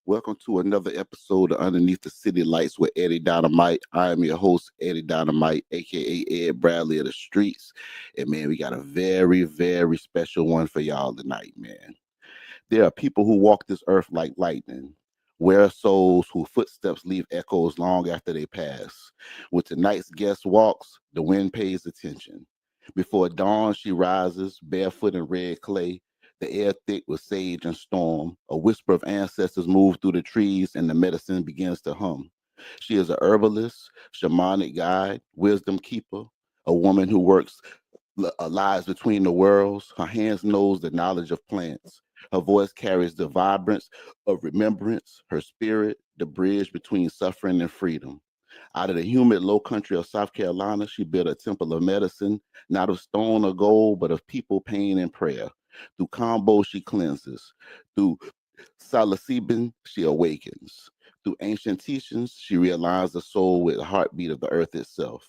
Welcome to another episode of Underneath the City Lights with Eddie Dynamite. I am your host, Eddie Dynamite, aka Ed Bradley of the streets. And man, we got a very, very special one for y'all tonight, man. There are people who walk this earth like lightning. Rare souls whose footsteps leave echoes long after they pass. When tonight's guest walks, the wind pays attention. Before dawn, she rises, barefoot in red clay, the air thick with sage and storm. A whisper of ancestors moves through the trees, and the medicine begins to hum. She is a herbalist, shamanic guide, wisdom keeper, a woman who works lies between the worlds. Her hands knows the knowledge of plants. Her voice carries the vibrance of remembrance. Her spirit, the bridge between suffering and freedom. Out of the humid low country of South Carolina, she built a temple of medicine, not of stone or gold, but of people, pain, and prayer. Through combos, she cleanses. Through psilocybin, she awakens. Through ancient teachings, she realigns the soul with the heartbeat of the earth itself.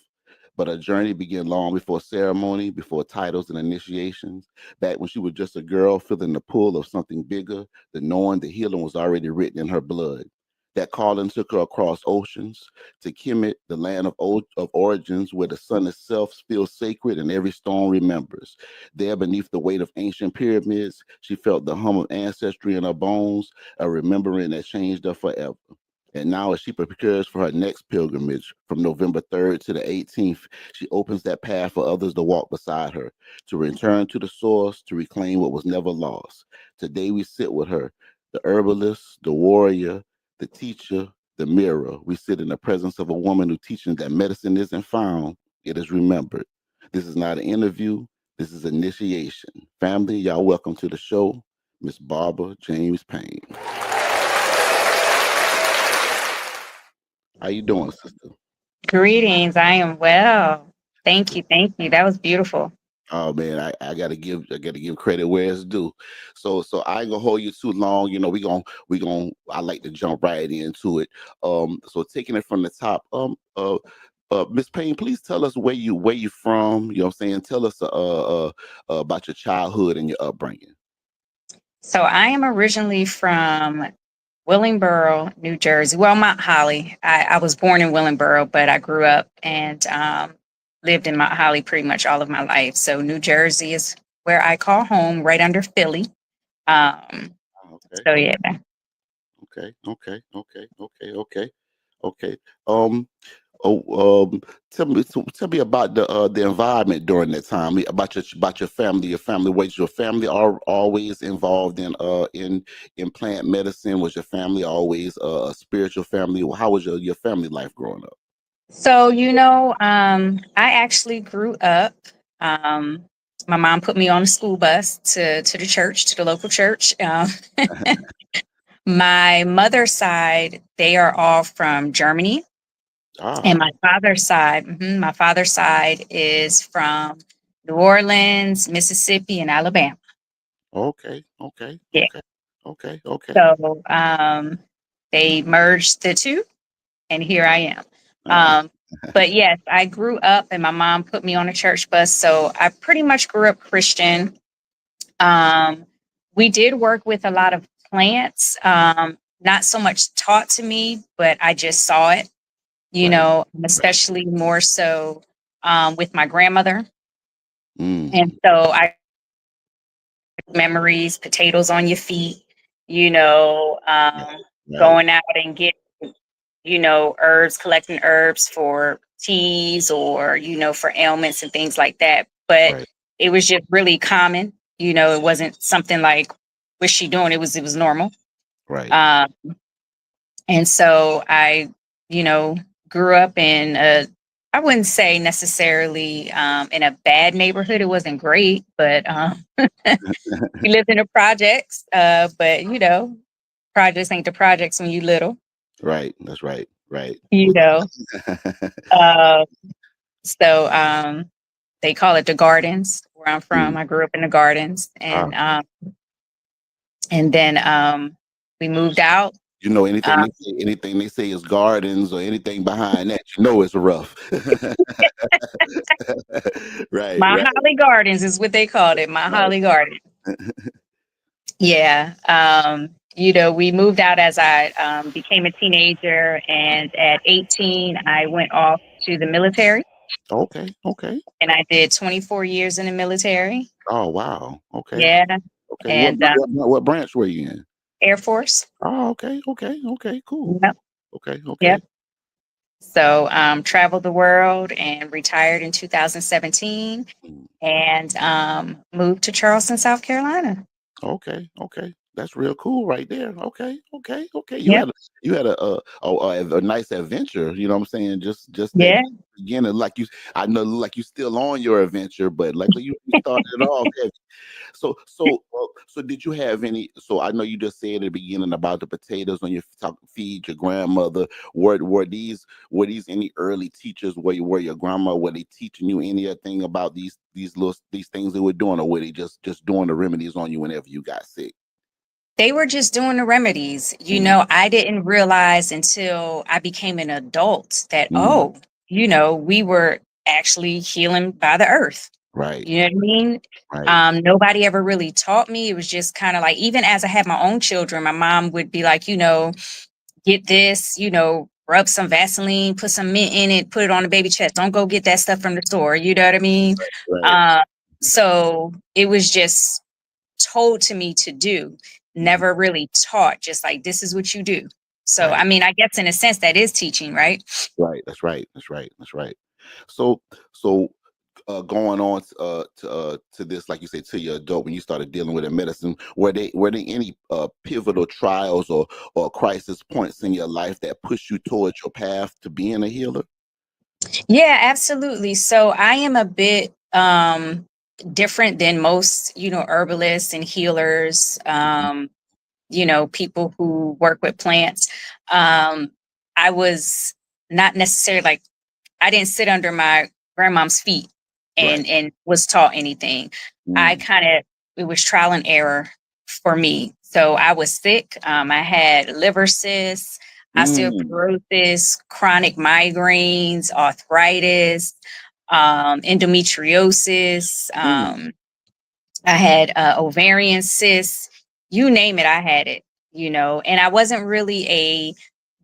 But her journey began long before ceremony, before titles and initiations, back when she was just a girl feeling the pull of something bigger, the knowing the healing was already written in her blood. That calling took her across oceans to Kemet, the land of origins, where the sun itself feels sacred and every stone remembers. There, beneath the weight of ancient pyramids, she felt the hum of ancestry in her bones, a remembering that changed her forever. And now, as she prepares for her next pilgrimage from November 3rd to the 18th, she opens that path for others to walk beside her, to return to the source, to reclaim what was never lost. Today, we sit with her, the herbalist, the warrior, the teacher, the mirror. We sit in the presence of a woman who teaches that medicine isn't found, it is remembered. This is not an interview, this is initiation. Family, y'all welcome to the show, Miss Barbara James Payne. How you doing, sister? Greetings. I am well. Thank you. Thank you. That was beautiful. Oh man, I gotta give credit where it's due. So I ain't gonna hold you too long. You know, we gonna I like to jump right into it. So taking it from the top, Miss Payne, please tell us where you from. You know what I'm saying? Tell us about your childhood and your upbringing. So I am originally from Willingboro, New Jersey. Well, Mount Holly. I was born in Willingboro, but I grew up and lived in Mount Holly pretty much all of my life. So New Jersey is where I call home, right under Philly. Um, Okay, so yeah. okay. Okay. Um, Oh, tell me about the environment during that time. About your family. Your family. Was your family always involved in plant medicine? Was your family always a spiritual family? How was your family life growing up? So I actually grew up. Um, my mom put me on a school bus to the church, to the local church. My mother's side, they are all from Germany, and Ah, my father's side is from New Orleans, Mississippi, and Alabama. okay, okay, Yeah. okay, okay, okay. So they merged the two, and here I am. Uh, Um, but yes, I grew up, and my mom put me on a church bus, so I pretty much grew up Christian. Um, we did work with a lot of plants, not so much taught to me, but I just saw it, right, right. especially more so with my grandmother. And Mm, so I memories, potatoes on your feet, right, right, going out and get, herbs, collecting herbs for teas or, for ailments and things like that. But right, it was just really common. It wasn't something like, what's she doing? It was normal. right. Um, and so I, you know, grew up in I wouldn't say necessarily in a bad neighborhood. It wasn't great, but we lived in the projects. But projects ain't the projects when you little. Right. That's right. Right. You know, uh, so they call it the gardens where I'm Mm. from. I grew up in the gardens, Ah, and then we moved out. you know, anything Um, they say is gardens or anything behind that, you know it's rough. Right, my right. Holly Gardens is what they called it. My Holly Garden. Yeah. We moved out as I became a teenager, and at 18, I went off to the military, Okay, okay. and I did 24 years in the military. Oh, wow. Okay, Yeah, okay. What and br- what what branch were you in? Air Force. Oh, okay, okay, okay. Cool. Yep, Okay, okay. yep. So traveled the world and retired in 2017, Mm. and moved to Charleston, South Carolina. Okay, okay. That's real cool right there. Okay, okay, okay. You Yep. had a nice adventure. You know what I'm saying? Just that Yeah. beginning, like you. I know, like you still on your adventure, but like you started it off. So did you have any? So I know you just said at the beginning about the potatoes on your feed your grandmother. Were these any early teachers? Were your grandma, were they teaching you anything about these things they were doing, or were they just doing the remedies on you whenever you got sick? They were just doing the remedies. Mm, I didn't realize until I became an adult that, mm, we were actually healing by the earth. right, You know what I mean? right, Nobody ever really taught me. It was just kind of like, even as I had my own children, my mom would be like, get this, rub some Vaseline, put some mint in it, put it on the baby chest. Don't go get that stuff from the store. You know what I mean? right. Uh, so it was just told to me to do, Mhm. never really taught, just like, this is what you do. So, I Right, mean, I guess in a sense that is teaching, right? right. That's right. That's right. That's right. So, so going on to this, like you say, to your adult, when you started dealing with the medicine, were there any pivotal trials or crisis points in your life that pushed you towards your path to being a healer? Yeah, absolutely. So I am a bit different than most, herbalists and healers, Mhm. people who work with plants. Um, I was not necessarily like, I didn't sit under my grandmom's feet Right. and was taught anything. I Mm, kind of It was trial and error for me. So I was sick. I had liver cysts, mm, osteoporosis, chronic migraines, arthritis, endometriosis. mm. I had ovarian cysts. You name it, I had it. And I wasn't really a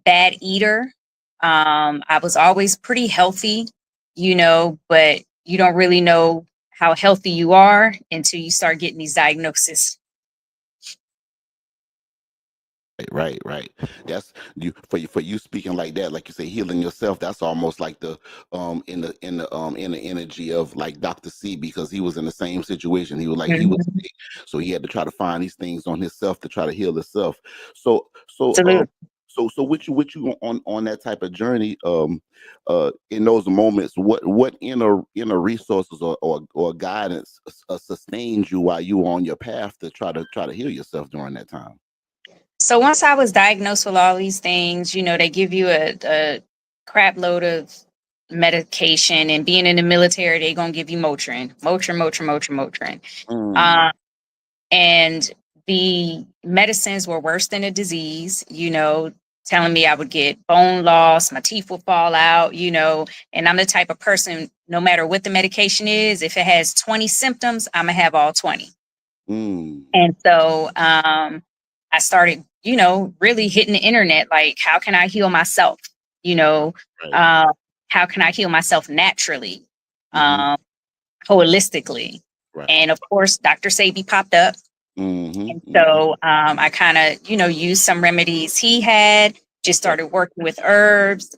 bad eater. I was always pretty healthy, but you don't really know how healthy you are until you start getting these diagnoses. Right, right. That's you for you speaking like that, like you say, healing yourself. That's almost like the in the energy of like Dr. C, because he was in the same situation. He was Mhm. sick, so he had to try to find these things on himself to try to heal himself. So so um Absolutely. so with you on that type of journey, in those moments, what inner resources or guidance sustained you while you were on your path to try to heal yourself during that time? So once I was diagnosed with all these things, they give you a crap load of medication, and being in the military, they're gonna give you Motrin, Motrin, Motrin, Motrin, Motrin. Mm, Uh, and the medicines were worse than a disease, telling me I would get bone loss, my teeth will fall out, and I'm the type of person, no matter what the medication is, if it has 20 symptoms, I'm gonna have all 20. mm. And so I started, really hitting the internet, like, how can I heal myself? You know, Right. uh, how can I heal myself naturally, Mhm. um, holistically? Right. And of course, Dr. Sabi popped up. Mhm. And Mhm. so I kind of, used some remedies he had, just Right. started working with herbs,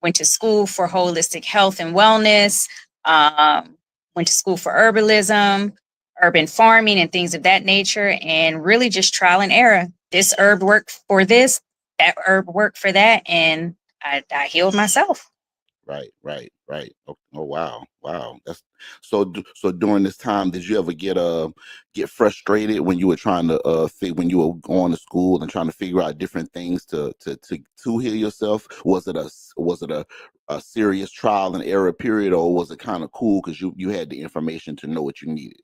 went to school for holistic health and wellness, um, went to school for herbalism, urban farming, and things of that nature, and really just trial and error. This herb worked for this, that herb worked for that, and I healed myself. Right. Right. Right. Oh, wow. Wow. That's so during this time, did you ever get frustrated when you were trying to when you were going to school and trying to figure out different things to heal yourself? Was it a serious trial and error period, or was it kind of cool because you had the information to know what you needed?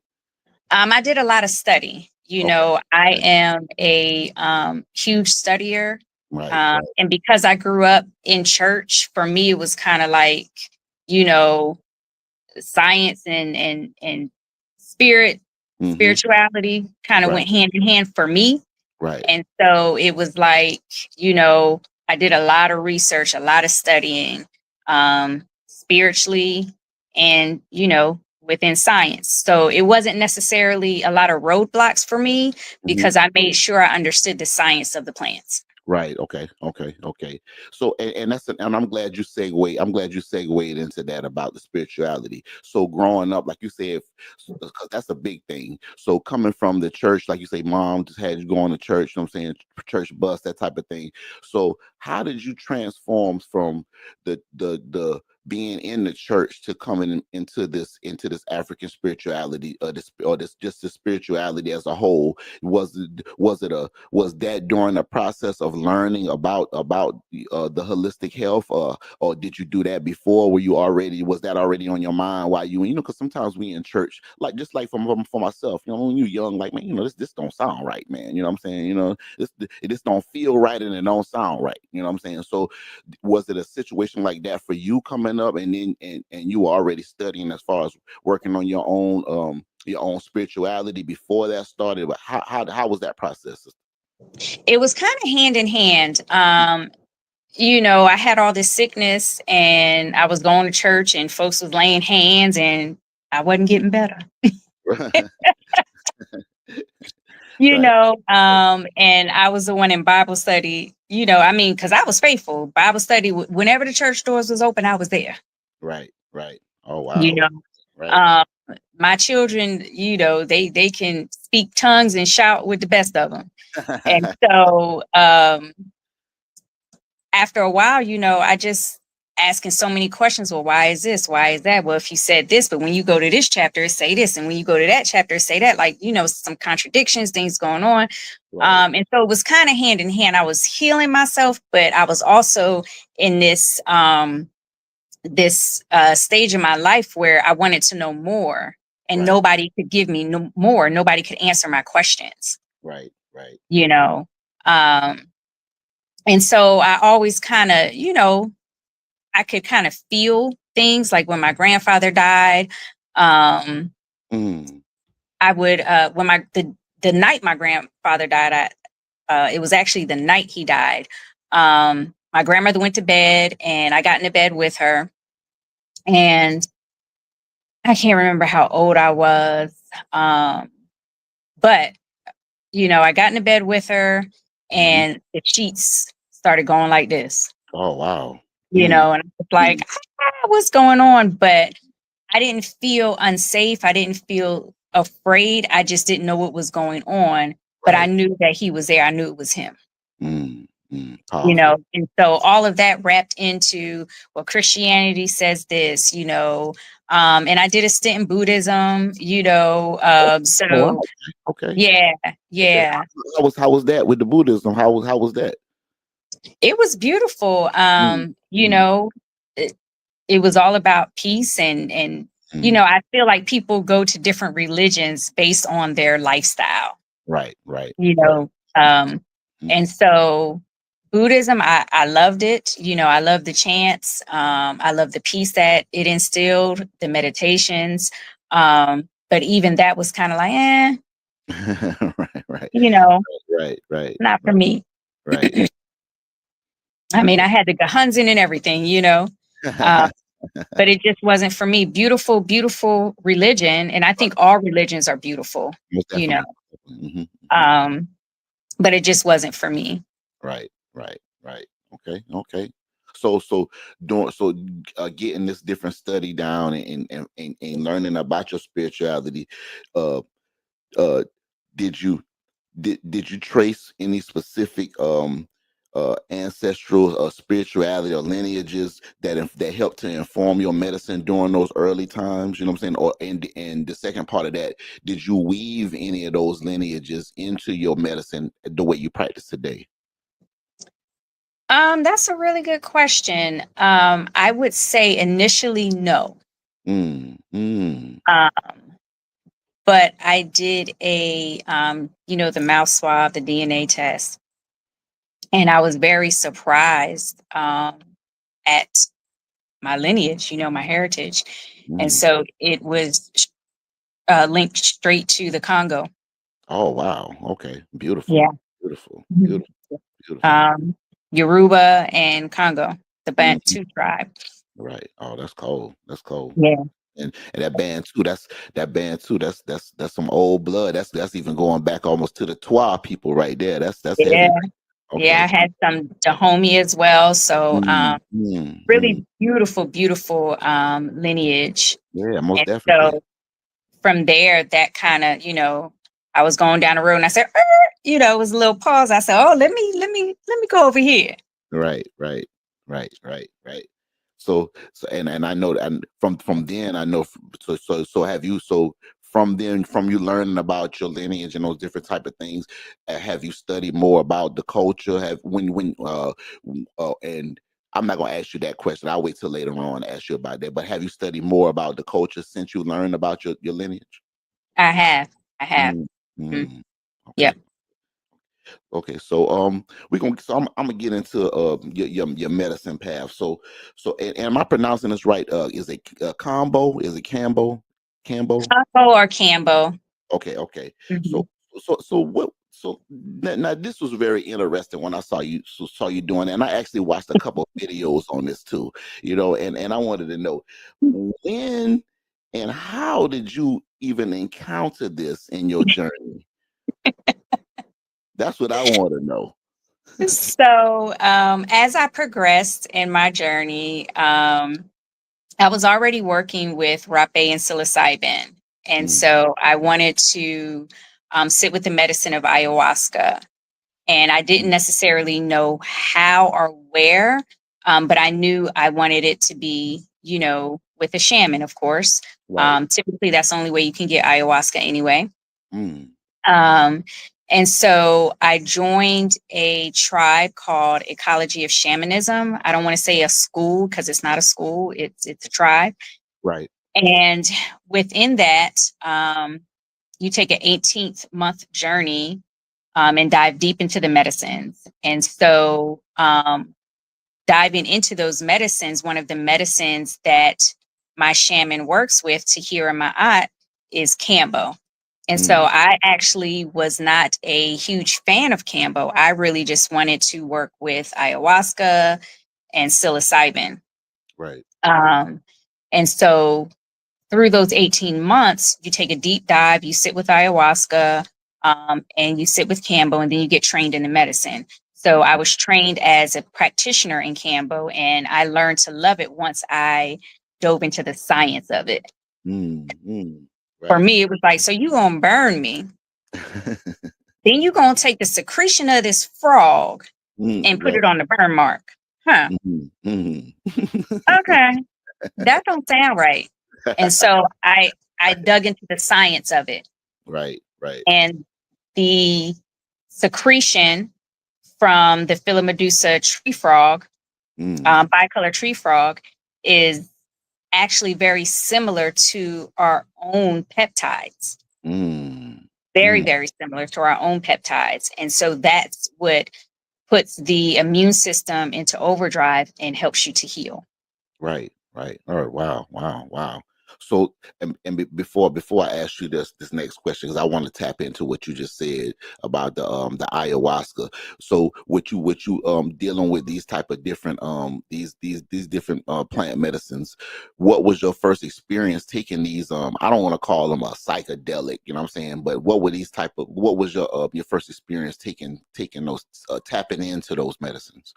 I did a lot of study. Okay. I Okay. am a huge studier. Right. Right. And because I grew up in church, for me, it was kind of like, you know, science and Mhm. spirituality kind of Right. went hand in hand for me. Right. And so it was like, you know, I did a lot of research, a lot of studying, spiritually and, you know, within science. So it wasn't necessarily a lot of roadblocks for me Mhm. because I made sure I understood the science of the plants. Right. Okay. Okay. Okay. So, and that's and I'm glad you segue. I'm glad you segued into that about the spirituality. So, growing up, like you said, because that's a big thing. So, coming from the church, like you say, mom just had you going to church. You know what I'm saying, church bus, that type of thing. So, how did you transform from the being in the church to coming into this African spirituality, this just the spirituality as a whole? Was that during the process of learning about the holistic health, or did you do that before? Was that already on your mind while because sometimes we in church, like just like for myself, when you're young, like, man, this don't sound right, man. You know what I'm saying? This don't feel right and it don't sound right. You know what I'm saying? So was it a situation like that for you coming up, and then and you were already studying as far as working on your own spirituality before that started? But how was that process? It was kind of hand in hand. You know, I had all this sickness and I was going to church and folks was laying hands and I wasn't getting better. You Right, know, and I was the one in Bible study, you know, I mean, because I was faithful. Bible study, whenever the church doors was open, I was there, right, right. Oh you wow. know. Right. Um, my children, you know, they can speak tongues and shout with the best of them. And so after a while, you know, I just asking so many questions. Well, why is this? Why is that? Well, if you said this, but when you go to this chapter, it say this, and when you go to that chapter, it say that. Like, you know, some contradictions, things going on. Right, And so it was kind of hand in hand. I was healing myself, but I was also in this stage in my life where I wanted to know more, and right, nobody could give me no more. Nobody could answer my questions. right, right, You know. Um, and so I always kind of, you know, I could kind of feel things like when my grandfather died. Um, mm, I would when the night my grandfather died, it was actually the night he died. My grandmother went to bed, and I got into bed with her, and I can't remember how old I was, um, but you know, I got into bed with her, mhm. and the sheets started going like this. Oh wow. You Mm, know, and I was like, mm, what's going on? But I didn't feel unsafe. I didn't feel afraid. I just didn't know what was going on. But I right. knew that he was there. I knew it was him, you Powerful. know. And so all of that wrapped into, well, Christianity says this, you know. And I did a stint in Buddhism, you know. Oh So wow. Okay. yeah, Okay. yeah. How was that with the Buddhism? How was that? It was beautiful. Mm, You mm, know, it was all about peace and you mm. know, I feel like people go to different religions based on their lifestyle, Right, right, you right. know. Mm, And so Buddhism, I loved it. You know, I love the chants. I love the peace that it instilled, the meditations. But even that was kind of like, right, right, you know, right, right, not for right, me. right. I mean, Okay. I had the Gehunzen and everything, you know. Uh, but it just wasn't for me. Beautiful, beautiful religion, and I think all religions are beautiful, Most you know. definitely. Mhm. Um, but it just wasn't for me. Right, right, right. Okay, okay. So doing so getting this different study down and learning about your spirituality, uh uh did you did you trace any specific ancestral spirituality or lineages that helped to inform your medicine during those early times? You know what I'm saying? Or and the second part of that, did you weave any of those lineages into your medicine the way you practice today? That's a really good question. I would say initially no. Mm, mm. Um, but I did you know, the mouth swab, the DNA test, and I was very surprised at my lineage, you know, my heritage. And Mm. so it was linked straight to the Congo. Oh wow. Okay. Beautiful. Yeah. Beautiful, Mhm. beautiful, beautiful. Um, Yoruba and Congo, the Mhm. Bantu tribe. Right. Oh, that's cold. That's cold. Yeah, And that band too. That band too. That's some old blood. That's even going back almost to the Twa people right there. That's yeah, heavy. yeah. Okay. I had some Dahomey as well. So, Mm, mm, mm. really beautiful, beautiful lineage. Yeah, most And definitely. so from there, that kind of, I was going down the road and I said, it was a little pause. I said, oh, let me go over here. Right, right, right, right, right. So and I know that and from then I know so have you so from then from you learning about your lineage and those different type of things, have you studied more about the culture? Have when and I'm not gonna ask you that question. I'll wait till later on to ask you about that. But have you studied more about the culture since you learned about your lineage? I have. I have. Mm, Mm, mm. Okay. yep. Okay, so I'm gonna get into your medicine path. So and am I pronouncing this right? Is it combo? Is it Cambo? Cambo? Congo or Cambo. Okay, okay. Hmm. So what? So now this was very interesting when I saw you doing it, and I actually watched a couple of videos on this too. And I wanted to know when and how did you even encounter this in your journey? That's what I want to know. So, as I progressed in my journey, I was already working with rape and psilocybin. And Mm, so I wanted to sit with the medicine of ayahuasca. And I didn't mm, necessarily know how or where, but I knew I wanted it to be, with a shaman, of course. right. Typically, that's the only way you can get ayahuasca anyway. Mm. Um, and so I joined a tribe called Ecology of Shamanism. I don't want to say a school because it's not a school; it's a tribe. Right. And within that, you take an 18-month journey and dive deep into the medicines. And so, diving into those medicines, one of the medicines that my shaman works with, Tahira Ma'at, is Cambo. And so Mm. I actually was not a huge fan of Cambo. I really just wanted to work with ayahuasca and psilocybin. Right. Um, and so through those 18 months, you take a deep dive, you sit with ayahuasca, and you sit with Cambo, and then you get trained in the medicine. So I was trained as a practitioner in Cambo, and I learned to love it once I dove into the science of it. Mm. Mm. For Right. me, it was like, so you gonna burn me, then you gonna take the secretion of this frog Mm. and put Right. it on the burn mark. Huh. Mhm. Mhm. Okay. That don't sound right. And so I dug into the science of it. Right. Right. And the secretion from the Philomedusa tree frog, Mm. bicolor tree frog, is actually very similar to our own peptides. Mm. Very, Mm. very similar to our own peptides. And so that's what puts the immune system into overdrive and helps you to heal. Right, right. All right. Wow, wow, wow. So, before I ask you this next question, because I want to tap into what you just said about the ayahuasca. So, what you dealing with these type of different these different plant medicines. What was your first experience taking these? I don't want to call them a psychedelic. You know what I'm saying? But what was your first experience taking those tapping into those medicines?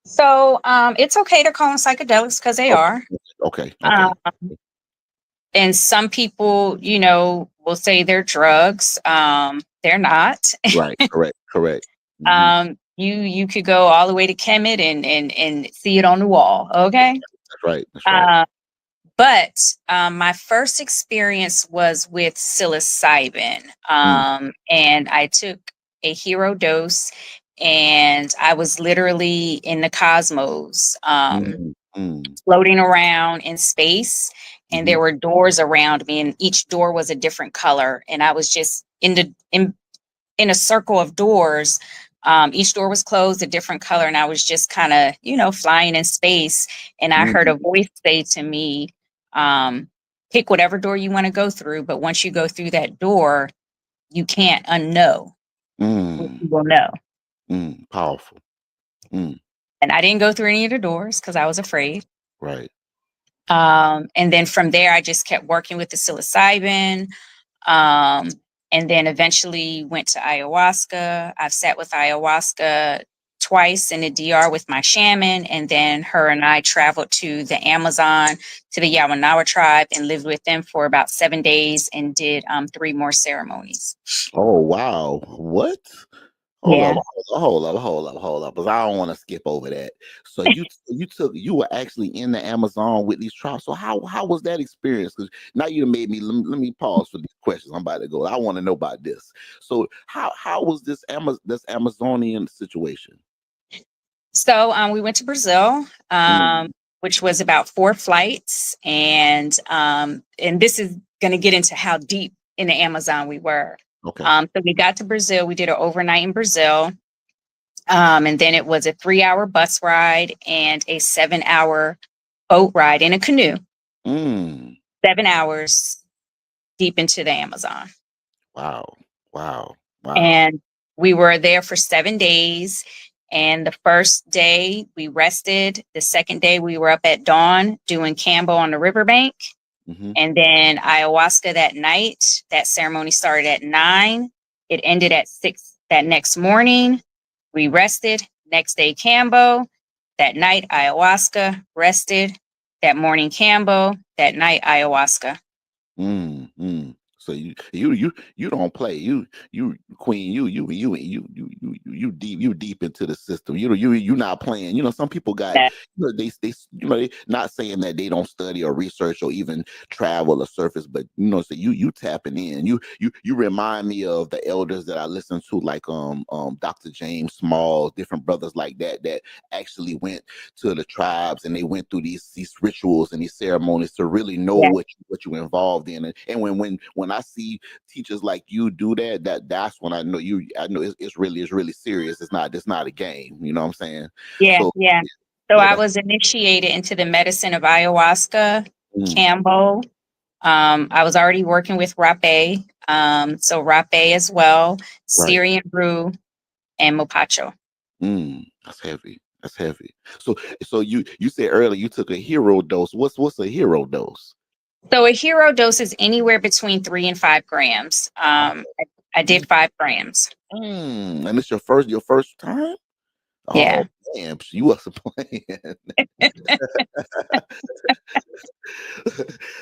So it's okay to call them psychedelics because they Okay, are. okay, Um, okay. and some people, will say they're drugs. They're not. Right, correct, correct. Mhm. You could go all the way to Kemet and see it on the wall. Okay. That's right, that's right. Uh, but my first experience was with psilocybin, Mm, and I took a hero dose, and I was literally in the cosmos, mm, mm, floating around in space, and mhm, there were doors around me, and each door was a different color, and I was just in a circle of doors. Each door was closed a different color, and I was just kind of, flying in space. And I heard mm, a voice say to me, um, pick whatever door you want to go through. But once you go through that door, you can't unknow. Mm, you will know. powerful. Mm, And I didn't go through any of the doors because I was afraid. right. And then from there, I just kept working with the psilocybin. Um, and then eventually went to ayahuasca. I've sat with ayahuasca twice in the DR with my shaman. And then her and I traveled to the Amazon, to the Yawanawa tribe, and lived with them for about 7 days and did 3 more ceremonies. Oh wow. What? Hold up, Yeah. because I don't want to skip over that. So you were actually in the Amazon with these tribes. So how was that experience? Because now you made me let me pause for these questions. I'm about to go. I want to know about this. So how was this Amazonian situation? So we went to Brazil, Mm, which was about 4 flights, and this is going to get into how deep in the Amazon we were. okay. So we got to Brazil. We did an overnight in Brazil, and then it was a 3-hour bus ride and a 7-hour boat ride in a canoe. Mm, 7 hours deep into the Amazon. wow. Wow. Wow. And we were there for 7 days. And the first day we rested. The second day we were up at dawn doing Cambo on the riverbank. Mm-hmm. And then ayahuasca that night. That ceremony started at 9. It ended at 6 that next morning. We rested. Next day Cambo. That night ayahuasca. Rested. That morning Cambo. That night ayahuasca. So you don't play. You queen. You deep into the system. You not playing. Some people got That they they not saying that they don't study or research or even travel or surface, but so you tapping in. You remind me of the elders that I listen to, like Dr. James Small, different brothers like that actually went to the tribes and they went through these rituals and these ceremonies to really know yeah, what you involved in. And when I see teachers like you do that's when I know it's really serious. It's not a game. You know what I'm saying? yeah, So yeah. So yeah, I that's was initiated into the medicine of ayahuasca, mm, Cambo. I was already working with Rapé, so Rapé as well, right. Syrian brew, and Mopacho. That's heavy. That's heavy. So you said earlier you took a hero dose. What's a hero dose? So a hero dose is anywhere between 3 and 5 grams. I did 5 grams. And it's your first time? Oh Yeah. man, you wasn't playing.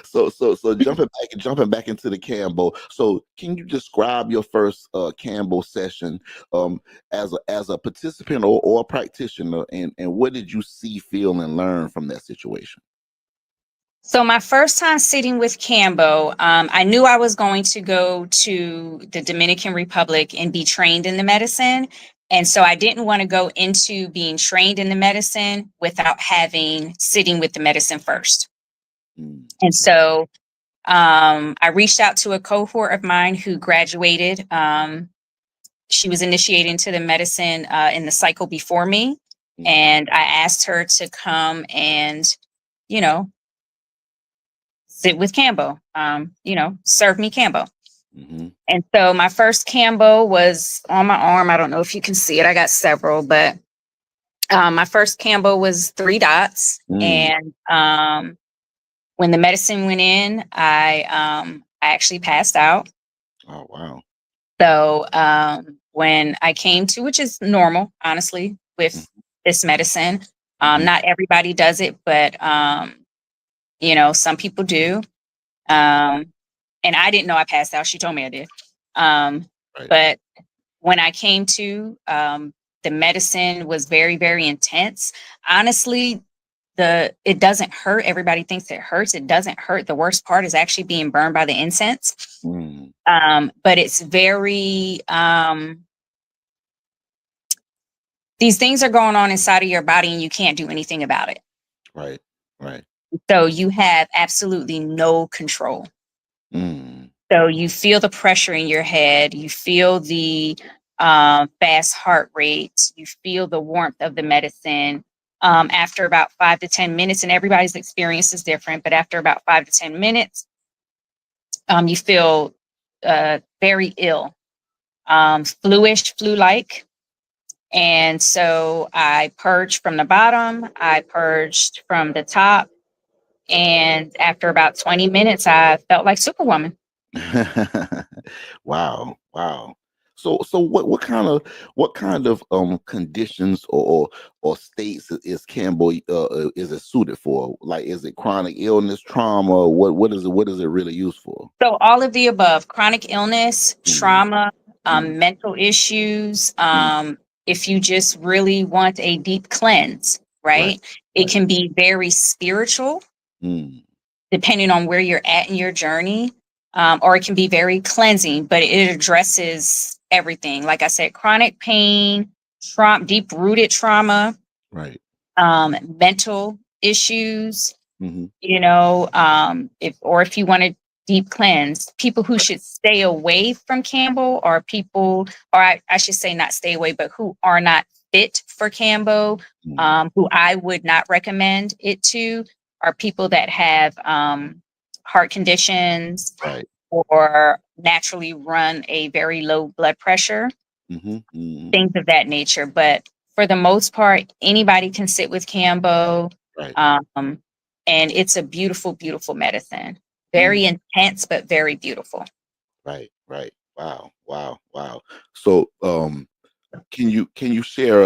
So jumping back into the Cambo. So can you describe your first Cambo session as a participant or a practitioner, and what did you see, feel, and learn from that situation? So my first time sitting with Cambo, I knew I was going to go to the Dominican Republic and be trained in the medicine. And so I didn't want to go into being trained in the medicine without having sitting with the medicine first. Mm, And so I reached out to a cohort of mine who graduated. She was initiated into the medicine in the cycle before me. mm, And I asked her to come and, you know, sit with Cambo, serve me Cambo. mhm, And so my first Cambo was on my arm. I don't know if you can see it. I got several, but my first Cambo was 3 dots. mm. And when the medicine went in, I actually passed out. Oh wow. So when I came to, which is normal, honestly, with this medicine, Mm-hmm. not everybody does it, but some people do. And I didn't know I passed out. She told me I did. Right. But when I came to, the medicine was very, very intense. Honestly, it doesn't hurt. Everybody thinks it hurts. It doesn't hurt. The worst part is actually being burned by the incense. Mm, But it's very these things are going on inside of your body and you can't do anything about it. right. Right. So you have absolutely no control. Mm, So you feel the pressure in your head, you feel the fast heart rate, you feel the warmth of the medicine. After about 5 to 10 minutes, and everybody's experience is different, but after about 5 to 10 minutes, you feel very ill. flu-like. And so I purged from the bottom, I purged from the top, and after about 20 minutes, I felt like Superwoman. Wow, wow. So what kind of conditions or states is Campbell is it suited for? Like, is it chronic illness, trauma? What is it really used for? So all of the above: chronic illness, Mm, trauma, mm, mental issues. mm, If you just really want a deep cleanse, right, right? It right. can be very spiritual, Mm, depending on where you're at in your journey, or it can be very cleansing, but it addresses everything. Like I said, chronic pain, deep rooted trauma, right. mental issues, Hmm. if you want to deep cleanse, people who should stay away from Campbell are people, or I should say not stay away, but who are not fit for Campbell, Mm, who I would not recommend it to, are people that have heart conditions right. or naturally run a very low blood pressure, Hmm. Hmm. things of that nature. But for the most part, anybody can sit with Cambo. Right. Um, and it's a beautiful, beautiful medicine. Mm, Very intense, but very beautiful. right. Right. Wow. Wow. Wow. So can you share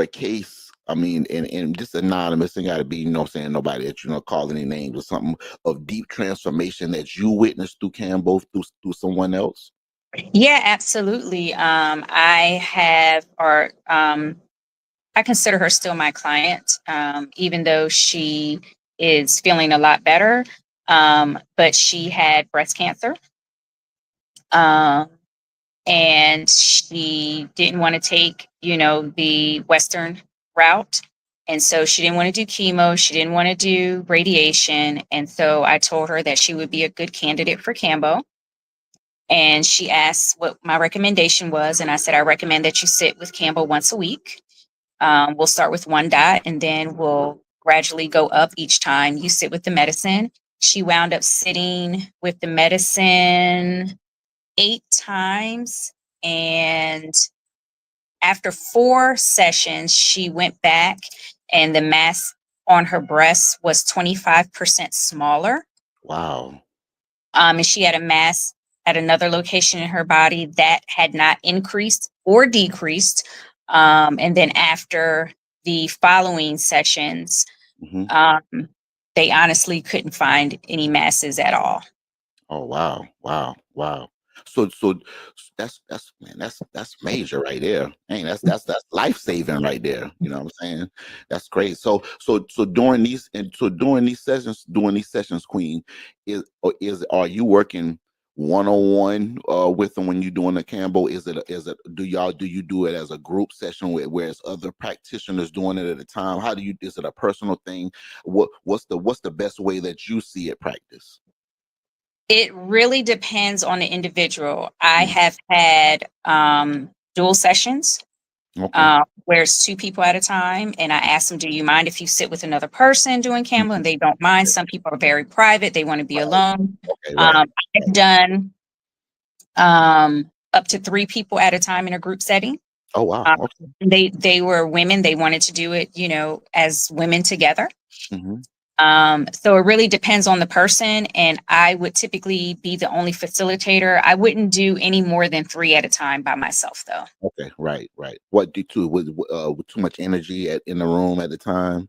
a case? I mean, and just anonymous, and got to be, saying nobody that call any names or something, of deep transformation that you witnessed through Cambo, through someone else. Yeah, absolutely. I have, or I consider her still my client, even though she is feeling a lot better. But she had breast cancer. Um, and she didn't want to take, the Western route. And so she didn't want to do chemo. She didn't want to do radiation. And so I told her that she would be a good candidate for Cambo. And she asked what my recommendation was. And I said, I recommend that you sit with Cambo once a week. We'll start with one dot and then we'll gradually go up each time you sit with the medicine. She wound up sitting with the medicine 8 times. And after 4 sessions, she went back and the mass on her breast was 25% smaller. Wow. And she had a mass at another location in her body that had not increased or decreased. And then after the following sessions, Hmm. um, they honestly couldn't find any masses at all. Oh, wow, wow, wow. So that's man, that's major right there. Hey, that's life saving right there. You know what I'm saying? That's great. So during these sessions, Queen, are you working one on one with them when you're doing the Cambo? Do you do it as a group session whereas other practitioners doing it at a time? Is it a personal thing? What's the best way that you see it practice? It really depends on the individual. I Mm, have had dual sessions okay. where it's two people at a time. And I ask them, do you mind if you sit with another person doing Camel? And Mhm. they don't mind. Some people are very private, they want to be Right. alone. Okay. Right. I've Right. done up to 3 people at a time in a group setting. Oh, wow. Um, Okay. they were women, they wanted to do it, as women together. Hmm. So it really depends on the person. And I would typically be the only facilitator. I wouldn't do any more than 3 at a time by myself, though. Okay. Right. Right. What do too with too much energy in the room at the time?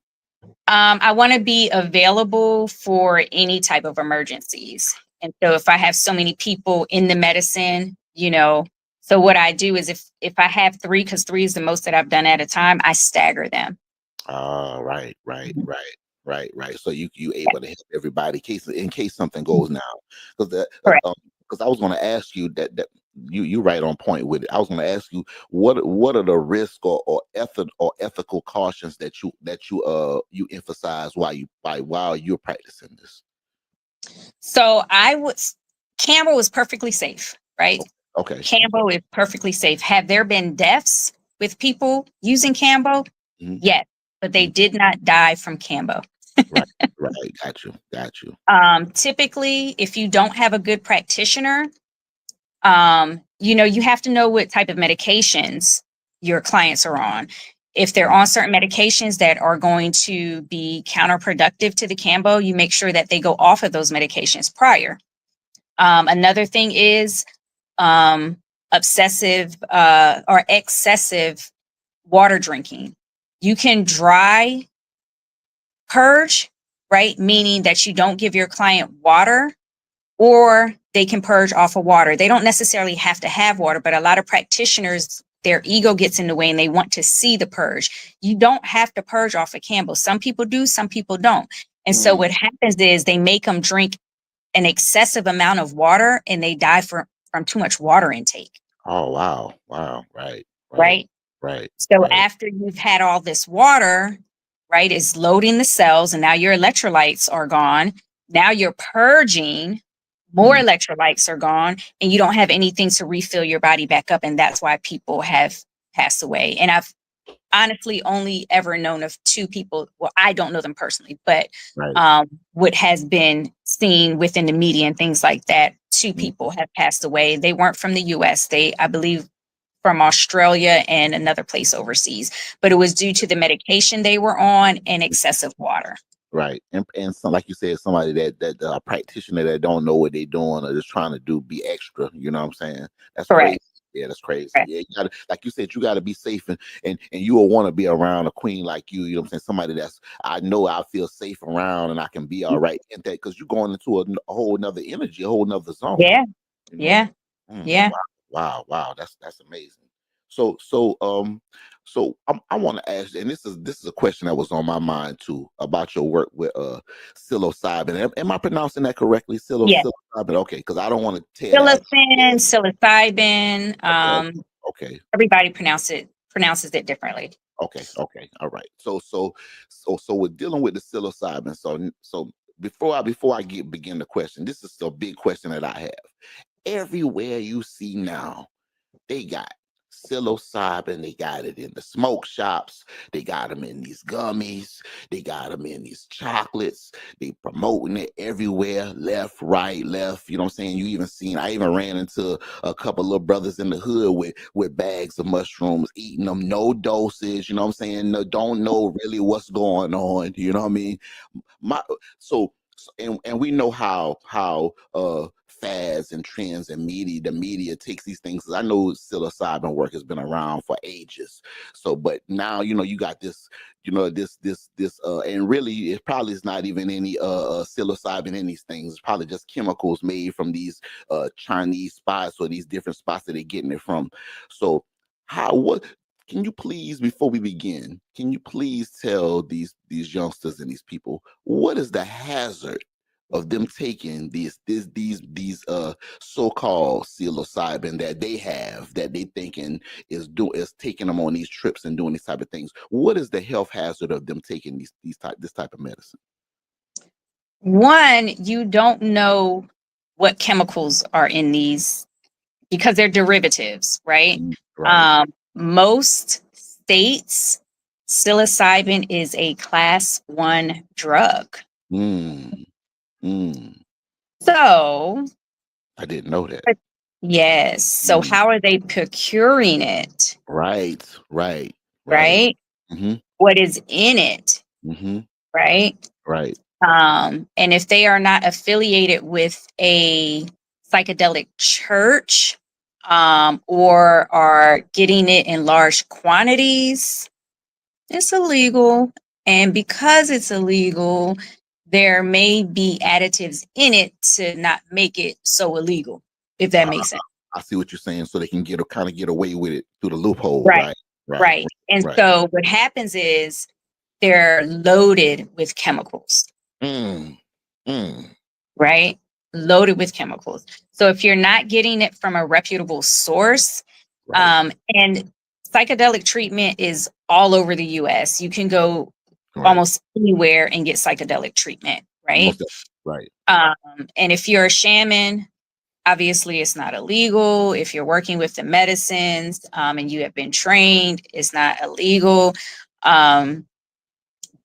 I want to be available for any type of emergencies. And so if I have so many people in the medicine, so what I do is if I have three, because three is the most that I've done at a time, I stagger them. Right. Right. Mhm. Right. Right. Right. So you able to help everybody in case something goes now, because Correct. because I was going to ask you that you right on point with it. I was going to ask you what are the risks or ethical cautions that you emphasize while you're practicing this. So Campbell was perfectly safe, right? Okay. Okay. Campbell is perfectly safe. Have there been deaths with people using Campbell? Mhm, Yes, but they mhm. did not die from Campbell. Right, right. Got you. Got you. Typically, if you don't have a good practitioner, You have to know what type of medications your clients are on. If they're on certain medications that are going to be counterproductive to the Cambo, you make sure that they go off of those medications prior. Another thing is obsessive or excessive water drinking. You can dry purge, right? Meaning that you don't give your client water, or they can purge off of water. They don't necessarily have to have water, but a lot of practitioners, their ego gets in the way and they want to see the purge. You don't have to purge off of Campbell. Some people do, some people don't. And so what happens is they make them drink an excessive amount of water and they die from too much water intake. Oh, wow. Wow. Right. Right. Right. Right. So Right. after you've had all this water, right, it's loading the cells and now your electrolytes are gone. Now you're purging, more electrolytes are gone, and you don't have anything to refill your body back up. And that's why people have passed away. And I've honestly only ever known of two people. Well, I don't know them personally, but Right. what has been seen within the media and things like that, two people have passed away. They weren't from the US. They, I believe, from Australia and another place overseas, but it was due to the medication they were on and excessive water. Right. And some, like you said, somebody that a practitioner that don't know what they're doing or just trying to be extra. You know what I'm saying? That's crazy. Correct. Yeah, that's crazy. Correct. Yeah, you gotta, like you said, you gotta be safe and you will want to be around a queen like you know what I'm saying? Somebody that's I know I feel safe around and I can be all right in that because you're going into a whole nother energy, a whole nother zone. Yeah. You know? Yeah. Yeah. Wow. That's amazing. So I want to ask, and this is a question that was on my mind too about your work with psilocybin. Am I pronouncing that correctly? Yeah. Psilocybin. Okay, because I don't want to tear that. Psilocybin. Okay, okay, Everybody pronounces it differently. okay. All right. So we're dealing with the psilocybin. So before I begin the question, this is a big question that I have. Everywhere you see now, they got psilocybin. They got it in the smoke shops. They got them in these gummies. They got them in these chocolates. They promoting it everywhere, left, right, left. You know what I'm saying? I even ran into a couple little brothers in the hood with bags of mushrooms, eating them, no dosage. You know what I'm saying? No, don't know really what's going on. You know what I mean? My so and we know how fads and trends and the media takes these things. I know psilocybin work has been around for ages. So but now you got this, this and really it probably is not even any psilocybin in these things. It's probably just chemicals made from these Chinese spots or these different spots that they're getting it from. So what can you please, before we begin, can you please tell these youngsters and these people what is the hazard of them taking these so-called psilocybin that they have that they thinking is taking them on these trips and doing these type of things? What is the health hazard of them taking this type of medicine? One, you don't know what chemicals are in these because they're derivatives, right? Right. Most states, psilocybin is a class 1 drug. Mm, mm. So, I didn't know that. yes. So, Mm. how are they procuring it, Right. Right. Right. right? Mm-hmm. What is in it, Mm-hmm. right? Right. And if they are not affiliated with a psychedelic church, or are getting it in large quantities, it's illegal. And because it's illegal, there may be additives in it to not make it so illegal, if that Uh, makes sense. I see what you're saying. So they can kind of get away with it through the loophole, Right, right? Right. right. And Right. so what happens is they're loaded with chemicals. Mm, mm, Right? Loaded with chemicals. So if you're not getting it from a reputable source, right. and psychedelic treatment is all over the US. You can go Right. almost anywhere and get psychedelic treatment, right? Most definitely. Right. And if you're a shaman, obviously it's not illegal. If you're working with the medicines, and you have been trained, it's not illegal.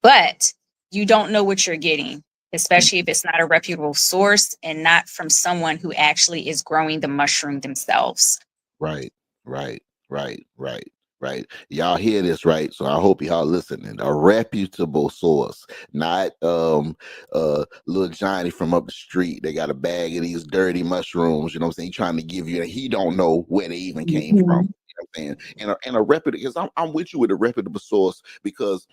But you don't know what you're getting. especially if it's not a reputable source and not from someone who actually is growing the mushroom themselves. Right, right, right, right, right. Y'all hear this, right? So I hope y'all listening. A reputable source, not little Johnny from up the street. They got a bag of these dirty mushrooms, you know what I'm saying? He trying to give you, he don't know where they even came from. Mhm. You know what I'm saying? And a reputable, because I'm with you with a reputable source, because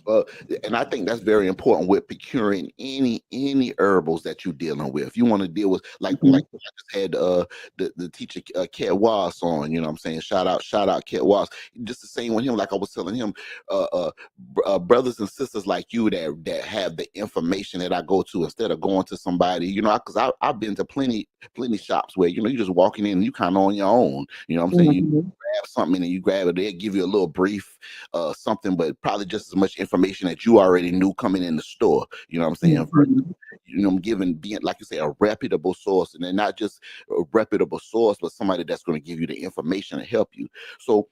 uh, and I think that's very important with procuring any herbals that you're dealing with. If you want to deal with, like Mhm. I just had the teacher Cat Was on, you know what I'm saying? Shout out Cat Was. Just the same with him, like I was telling him, brothers and sisters like you that have the information that I go to, instead of going to somebody, you know, because I've been to plenty shops where, you know, you just walking in and you kind of on your own, you know what I'm saying? You Mhm. grab something and you grab it, they'll give you a little brief something, but probably just as much information that you already knew coming in the store. You know what I'm saying? Versus, Mhm. you know, being like you say, a reputable source, and then not just a reputable source, but somebody that's going to give you the information to help you. So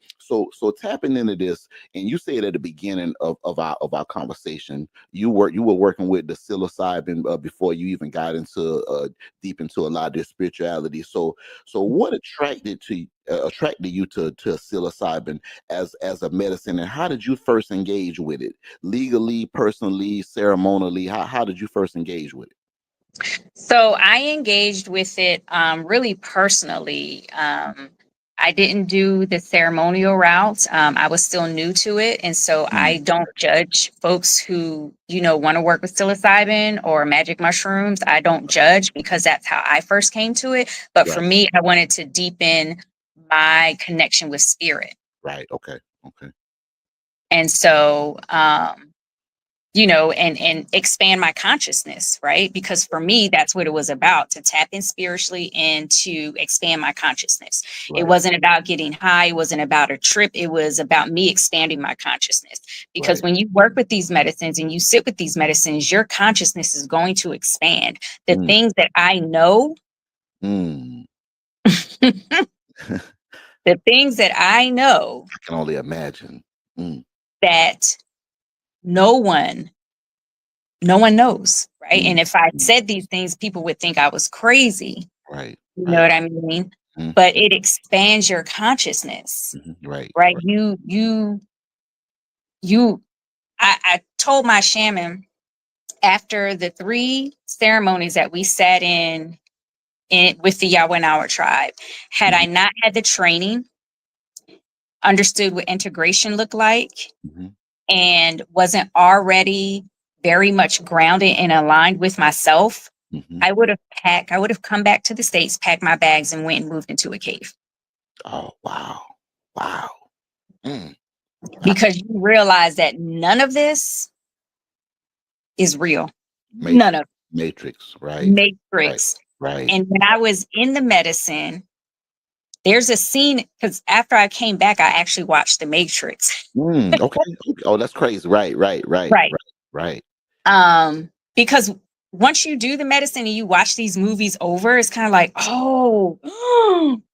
tapping into this, and you said at the beginning of our conversation, you were working with the psilocybin before you even got into deep into a lot of this spirituality. So what attracted you to psilocybin as a medicine, and how did you first engage with it, legally, personally, ceremonially? How did you first engage with it? So I engaged with it really personally. I didn't do the ceremonial route. I was still new to it. And so I Mm, don't judge folks who, want to work with psilocybin or magic mushrooms. I don't judge because that's how I first came to it. But for right, me, I wanted to deepen my connection with spirit. right, okay, okay, And so, and expand my consciousness, right? Because for me, that's what it was about, to tap in spiritually and to expand my consciousness. It right, wasn't about getting high, it wasn't about a trip, it was about me expanding my consciousness. Because right. when you work with these medicines and you sit with these medicines, your consciousness is going to expand. The Mm, things that I know, mm. the I things that I know can only imagine. Mm, that no one no one knows, right? mm, And if I mm. said these things, people would think I was crazy. Right, You know right, what I mean? mm, But it expands your consciousness, right, right? right. You I told my shaman after the 3 ceremonies that we sat in with the Yahweh tribe, had I Mhm, not had the training, understood what integration looked like, mhm, and wasn't already very much grounded and aligned with myself, mhm. I would have come back to the States, packed my bags, and went and moved into a cave. Oh, wow, wow. Mm. Ah, Because you realize that none of this is real. None Matrix, of Matrix, right, right, Matrix. right. And when I was in the medicine, there's a scene because after I came back, I actually watched The Matrix. Okay, okay. Oh, that's crazy. Right, right, right, Right. right, right. Because once you do the medicine and you watch these movies over, it's kind of like, oh,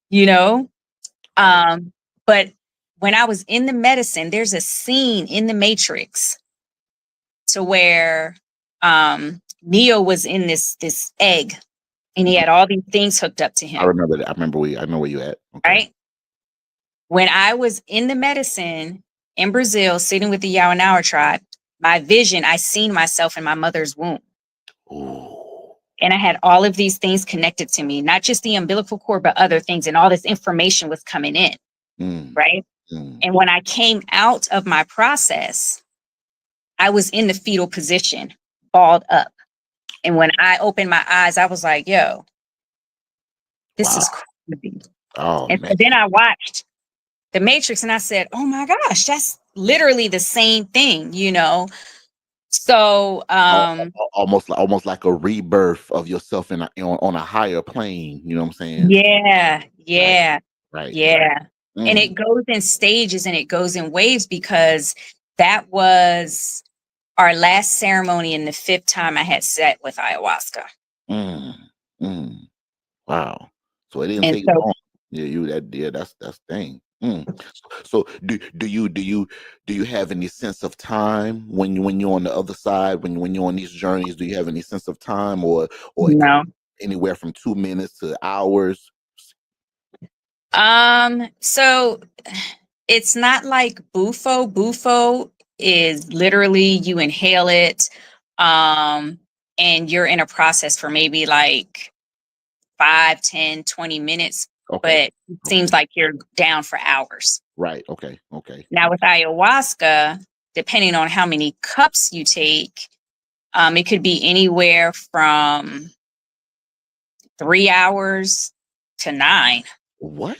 you know. Right. But when I was in the medicine, there's a scene in The Matrix to where Neo was in this egg and he Mhm. had all these things hooked up to I him, remember that. I know where you at. Okay. right? When I was in the medicine in Brazil, sitting with the Yawanawa tribe, my vision, I seen myself in my mother's womb. Ooh. And I had all of these things connected to me, not just the umbilical cord, but other things. And all this information was coming in, Mm, right? mm. And when I came out of my process, I was in the fetal position, balled up. And when I opened my eyes, I was like, yo, this Wow. is crazy. Oh And man. so then I watched The Matrix and I said, oh my gosh, that's literally the same thing. So, Almost like a rebirth of yourself on a higher plane. You know what I'm saying? yeah, Right. yeah, Right. Right. yeah. And Mm, it goes in stages and it goes in waves because that was our last ceremony and the 5th time I had sat with ayahuasca. mm, mm. Wow. So it didn't And take so long. Yeah. You that. Yeah. That's thing. Mm. So do you have any sense of time when you're on the other side, when you're on these journeys? Do you have any sense of time, or it could No. be anywhere from 2 minutes to hours? So it's not like bufo. Bufo is literally you inhale it, and you're in a process for maybe like 5, 10, 20 minutes, but Okay. it Okay. seems like you're down for hours. Right. Okay. Okay. Now with ayahuasca, depending on how many cups you take, it could be anywhere from 3 hours to 9. What?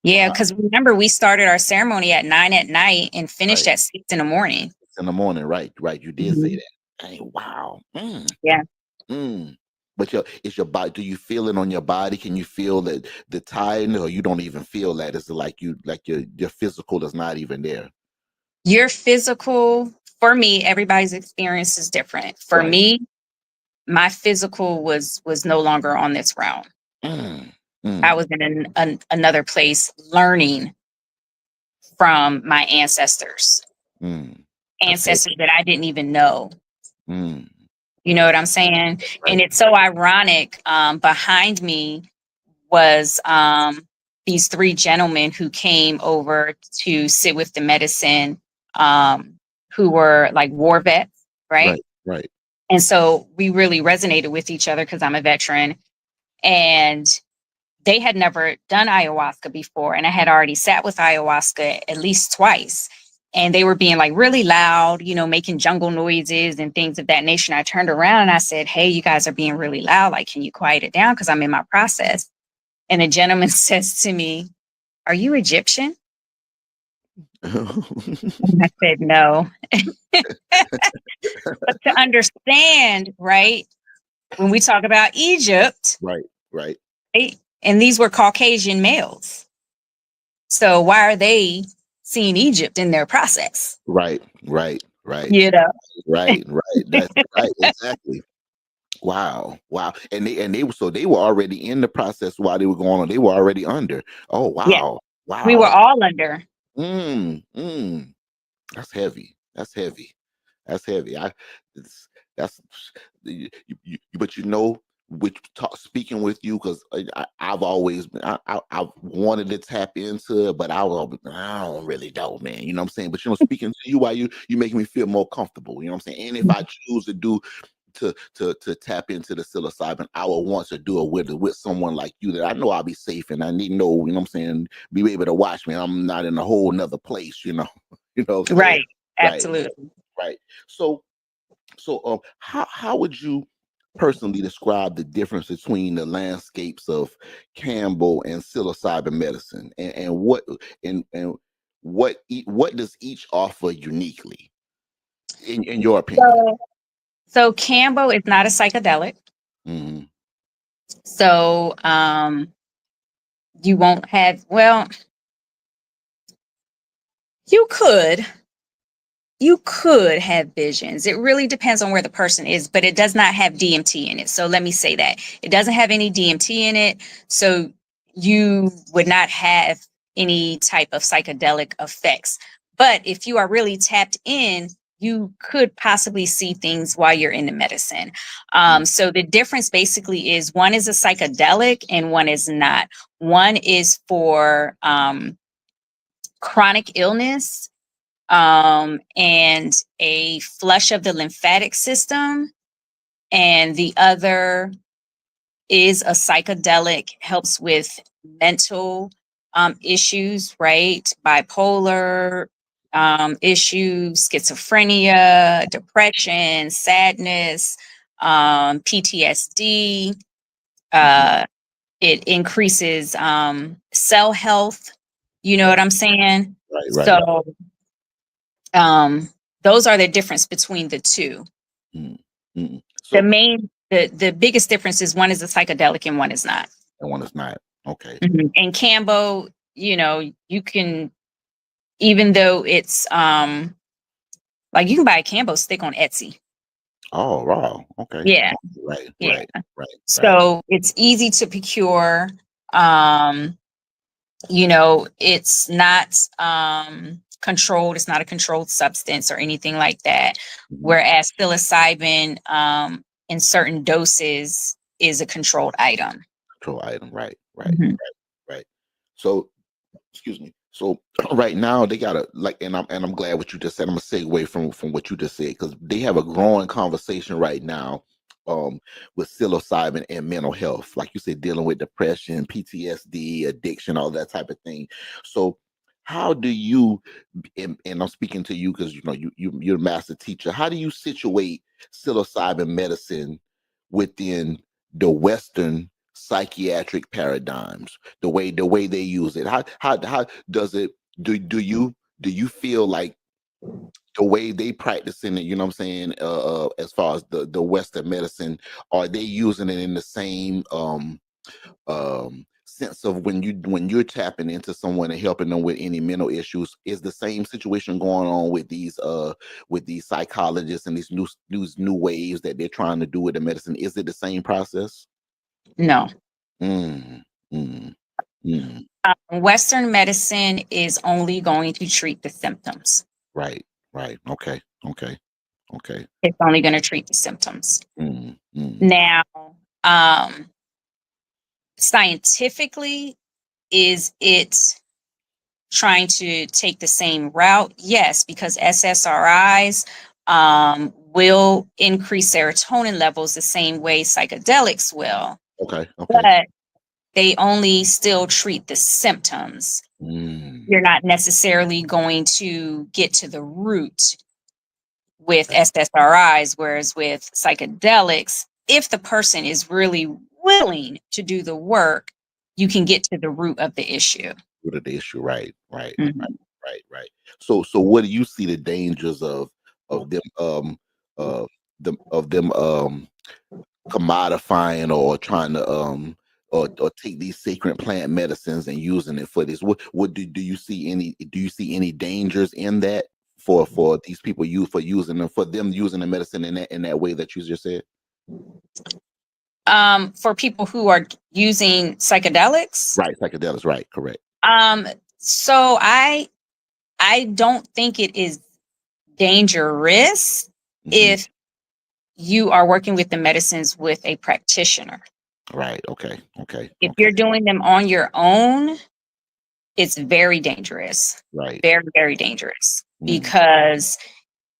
Yeah, Wow. because remember, we started our ceremony at 9 at night and finished Right. at 6 in the morning. It's in the morning. Right. Right. You did say Mhm. that. Hey, wow. Yeah. Mm. But is your body? Do you feel it on your body? Can you feel the tiredness, or you don't even feel that? It's like your physical is not even there. Your physical, for me, everybody's experience is different. For Right. me, my physical was no longer on this realm. Mm. I Mm. was in another place learning from my ancestors, Mm. That's ancestors heavy. that I didn't even know. Mm. You know what I'm saying? And Right. it's so ironic. Behind me was these three gentlemen who came over to sit with the medicine, who were like war vets, right? Right. Right. And so we really resonated with each other because I'm a veteran, and they had never done ayahuasca before. And I had already sat with ayahuasca at least twice. And they were being like really loud, making jungle noises and things of that nature. And I turned around and I said, "Hey, you guys are being really loud. Like, can you quiet it down? Because I'm in my process." And the gentleman says to me, "Are you Egyptian?" And I said, "No." But to understand, right, when we talk about Egypt, Right. Right. right, and these were Caucasian males. So why are they seeing Egypt in their process? Right. Right. Right. You know? Right. Right. That's right. Exactly. Wow. Wow. And they were already in the process while they were going on. They were already under. Oh Yeah. wow. We were Wow. all under. Mm. Mm. That's heavy. That's heavy. That's heavy. It's, that's, but which speaking with you, because I've always been, I wanted to tap into it, but I don't really know, man. You know what I'm saying? But speaking to you, while you making me feel more comfortable. You know what I'm saying? And if I choose to tap into the psilocybin, I would want to do it with someone like you that I know I'll be safe, and I need to know, you know what I'm saying, be able to watch me. I'm not in a whole nother place, you know. You know what I'm saying? Right. Right, Absolutely. right. So how would you personally describe the difference between the landscapes of Campbell and psilocybin medicine, and what does each offer uniquely, in your opinion? So Cambo is not a psychedelic. Hmm. So you won't have, well, you could. You could have visions. It really depends on where the person is, but it does not have DMT in it. So let me say that it doesn't have any DMT in it. So you would not have any type of psychedelic effects. But if you are really tapped in, you could possibly see things while you're in the medicine. So the difference basically is one is a psychedelic and one is not. One is for chronic illness, and a flush of the lymphatic system. And the other is a psychedelic, helps with mental issues, right? Bipolar issues, schizophrenia, depression, sadness, PTSD. Hmm. Uh, it increases cell health. You know what Right, I'm saying? right, right. So um, those are the difference between the two. Mm, mm. The So main, the biggest difference is one is a psychedelic and one is not. that one is not okay. Mhm. And Cambo, you can, even though it's like you can buy a Cambo stick on Etsy. Oh wow, okay. Yeah, Right, yeah. right, right, right. So it's easy to procure. Um, It's not controlled. It's not a controlled substance or anything like that. Mhm. Whereas psilocybin, in certain doses, is a controlled item. Control item. Right. Right. Mhm. Right. So, excuse me. So right now they got a like, and I'm glad what you just said. I'm gonna segue from what you just said because they have a growing conversation right now, with psilocybin and mental health, like you said, dealing with depression, PTSD, addiction, all that type of thing. So, how do you, and I'm speaking to you because you're a master teacher. How do you situate psilocybin medicine within the Western psychiatric paradigms, the way they use it? How does it, do you feel like the way they practicing it, what I'm saying, as far as the Western medicine, are they using it in the same sense of when you're tapping into someone and helping them with any mental issues? Is the same situation going on with these psychologists and these new waves that they're trying to do with the medicine? Is it the same process? No. Mm, mm, mm. Western medicine is only going to treat the symptoms. Right, right. Okay, okay, okay. It's only going to treat the symptoms. Mm, mm. Now, um, scientifically, is it trying to take the same route? Yes, because SSRIs will increase serotonin levels the same way psychedelics will, Okay, okay. but they only still treat the symptoms. Mm. You're not necessarily going to get to the root with SSRIs, whereas with psychedelics, if the person is really willing to do the work, you can get to the root of the issue. What are the issue? Right, right, right, Mhm. right, right. So what do you see the dangers of them commodifying or trying to or take these sacred plant medicines and using it for this? What do you see any dangers in that for these people for using them, for them using the medicine in that way that you just said? For people who are using psychedelics, Right, psychedelics, right, correct. um, so I don't think it is dangerous Hmm. if you are working with the medicines with a practitioner. Right, okay, okay, If okay, you're doing them on your own, it's very dangerous. right. Very, very dangerous. Mm, Because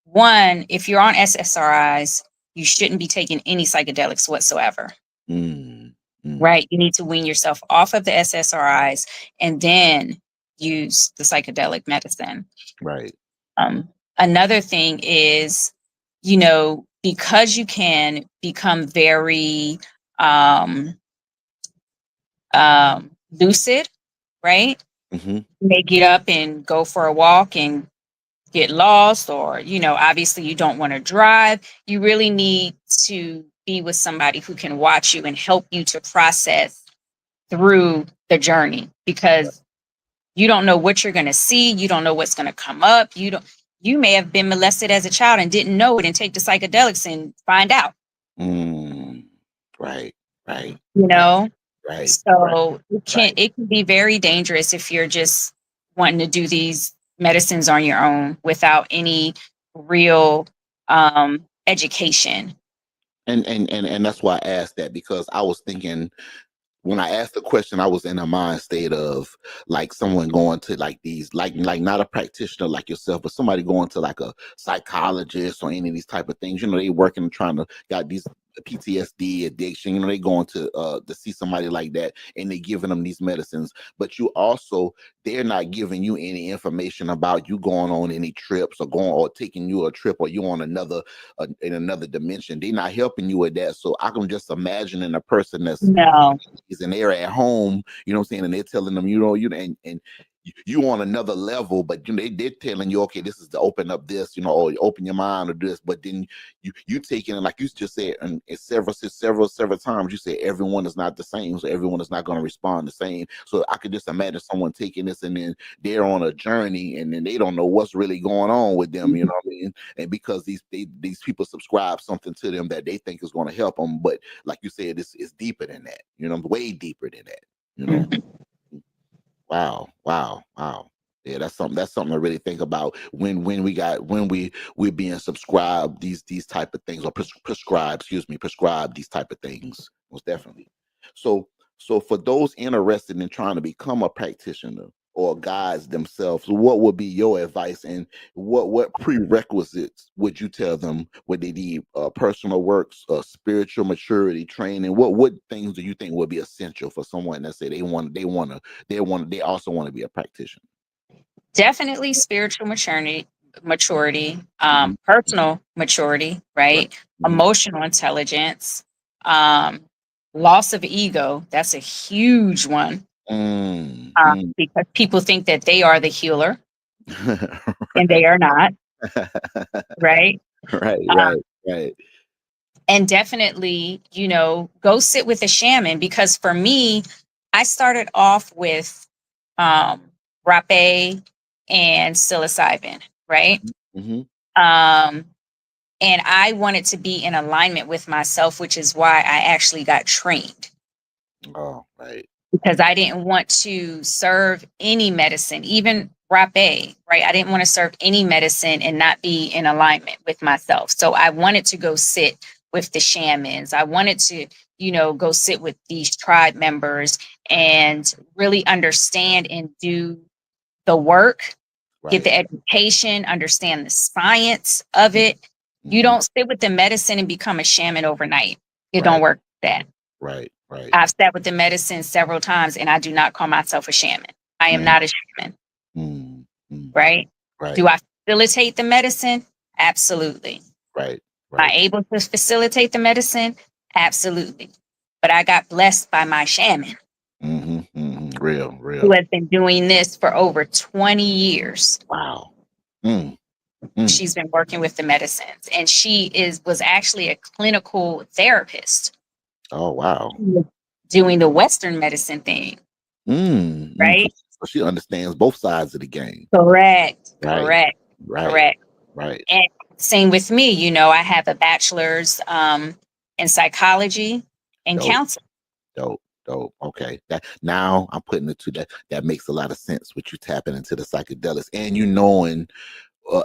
one, if you're on SSRIs, you shouldn't be taking any psychedelics whatsoever, mm, mm, right? You need to wean yourself off of the SSRIs and then use the psychedelic medicine. right. Um, Another thing is, because you can become very um, lucid, right? Hmm. You may get up and go for a walk and get lost, or obviously you don't want to drive. You really need to be with somebody who can watch you and help you to process through the journey, because you don't know what you're going to see, you don't know what's going to come up. You may have been molested as a child and didn't know it, and take the psychedelics and find out. Mm, right, right, you right, know right, right, so it can right. it can be very dangerous if you're just wanting to do these medicines on your own without any real education. And that's why I asked that, because I was thinking, when I asked the question, I was in a mind state of like someone going to like these, like not a practitioner like yourself, but somebody going to like a psychologist or any of these type of things. They working trying to got these PTSD addiction. They going to see somebody like that, and they giving them these medicines. But they're not giving you any information about you going on any trips or going or taking you a trip, or you on another in another dimension. They're not helping you with that. So I can just imagine in a person that's No. and they're at home, what I'm saying, and they're telling them, and you on another level, but they're telling you, okay, this is to open up this, or open your mind or this, but then you taking it, like you just said, and several times you say everyone is not the same, so everyone is not going to respond the same. So I could just imagine someone taking this and then they're on a journey and then they don't know what's really going on with them, you know what I mean? And because these people subscribe something to them that they think is going to help them, but like you said, it's deeper than that, way deeper than that, you know. Mhm. Wow, wow, wow. Yeah, that's something to really think about when we're being subscribed these type of things, or prescribed, excuse me, prescribed these type of things. Most definitely. So for those interested in trying to become a practitioner or guides themselves, what would be your advice, and what prerequisites would you tell them would they need? Personal works, spiritual maturity training. What things do you think would be essential for someone that say they also want to be a practitioner? Definitely spiritual maturity, Mhm. personal maturity, Right. right? Mhm. Emotional intelligence, um, loss of ego. That's a huge one, Mm, mm. because people think that they are the healer and Right. they are not, right? Right, Um, right, right. and definitely, go sit with a shaman, because for me, I started off with um, rapé and psilocybin, right? Mhm. Um, and I wanted to be in alignment with myself, which is why I actually got trained, Oh, right. because I didn't want to serve any medicine, even rapé, right? I didn't want to serve any medicine and not be in alignment with myself. So I wanted to go sit with the shamans. I wanted to, go sit with these tribe members and really understand and do the work, get the Right. education, understand the science of it. You Mhm. don't sit with the medicine and become a shaman overnight. It don't Right, work like that. right, right. I've sat with the medicine several times, and I do not call myself a shaman. I am Mm, not a shaman, mm, mm. right? Do Right, I facilitate the medicine? Absolutely. right, Am I right. able to facilitate the medicine? Absolutely. But I got blessed by my shaman, Mhm, mhm. Real, who real. has been doing this for over 20 years. Wow. Mm, mm. She's been working with the medicines, and she was actually a clinical therapist Oh, wow. doing the Western medicine thing, Mm, mm. So right? so she understands both sides of the game. Correct, Right, correct, right, correct. right. And same with me, I have a bachelor's in psychology and Dope, counseling. dope, dope. Okay. That now I'm putting it to that. That makes a lot of sense with you tapping into the psychedelics and you knowing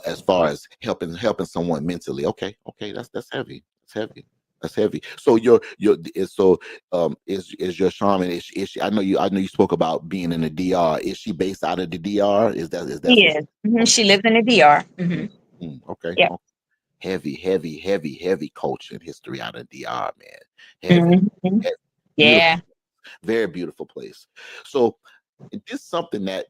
as far as helping someone mentally. Okay, okay, that's heavy. That's heavy. That's heavy. So is your shaman, is she, I know you spoke about being in the DR. Is she based out of the DR? Is that She what? is. Mhm. Okay. She lives in the DR. Okay. Yeah. Okay. Heavy, heavy, heavy, heavy culture and history out of DR, man. Heavy, Mhm. heavy, beautiful, Yeah. very beautiful place. So it's something that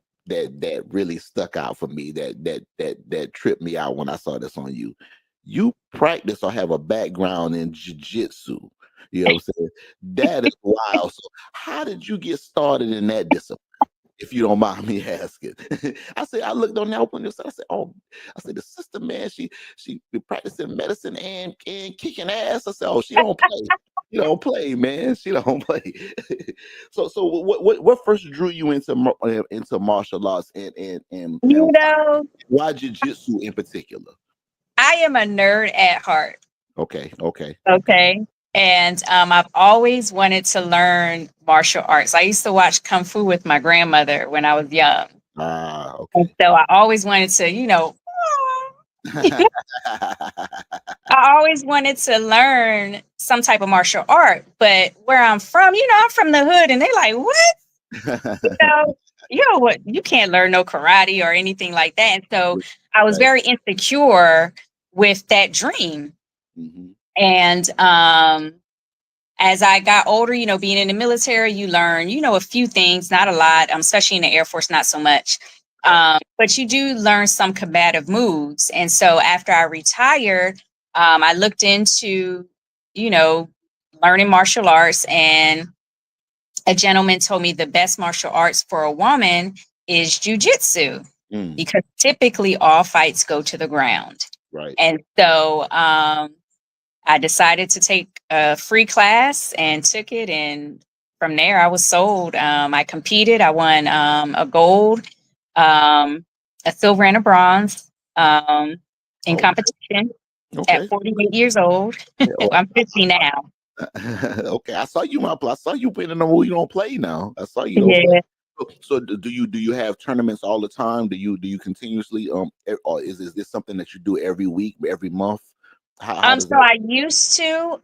really stuck out for me, that tripped me out when I saw this on you. You practice or have a background in jiu-jitsu. You know what I'm saying? That is wild. So how did you get started in that discipline? If you don't mind me asking. I looked on that on this. I said, oh, I said, the sister, man, she be practicing medicine and kicking ass. I said, oh, she don't play. She don't play, man. She don't play. So what first drew you into martial arts and You know, why jiu-jitsu in particular? I am a nerd at heart. Okay, okay, okay. Okay. And I've always wanted to learn martial arts. I used to watch Kung Fu with my grandmother when I was young. Ah, And okay. so I always wanted to, I always wanted to learn some type of martial art. But where I'm from, I'm from the hood, and they're like, what? know, what? You can't learn no karate or anything like that. And so I was Right. very insecure with that dream. Mhm. And as I got older, being in the military, you learn, a few things, not a lot, especially in the Air Force, not so much. Right. But you do learn some combative moves. And so after I retired, I looked into, you know, learning martial arts. And a gentleman told me the best martial arts for a woman is jujitsu, Mm, because typically all fights go to the ground. right. And so I decided to take a free class and took it. And from there, I was sold. I competed. I won a gold, um, a silver, and a bronze in Oh, competition at okay. 48 years old. Yeah, well, I'm 50 now. okay, I saw you, my. I saw you putting in the movie. You don't play now. I saw you don't play. Yeah. So do you have tournaments all the time? Do you continuously or is this something that you do every week, every month? How does So that? I used to,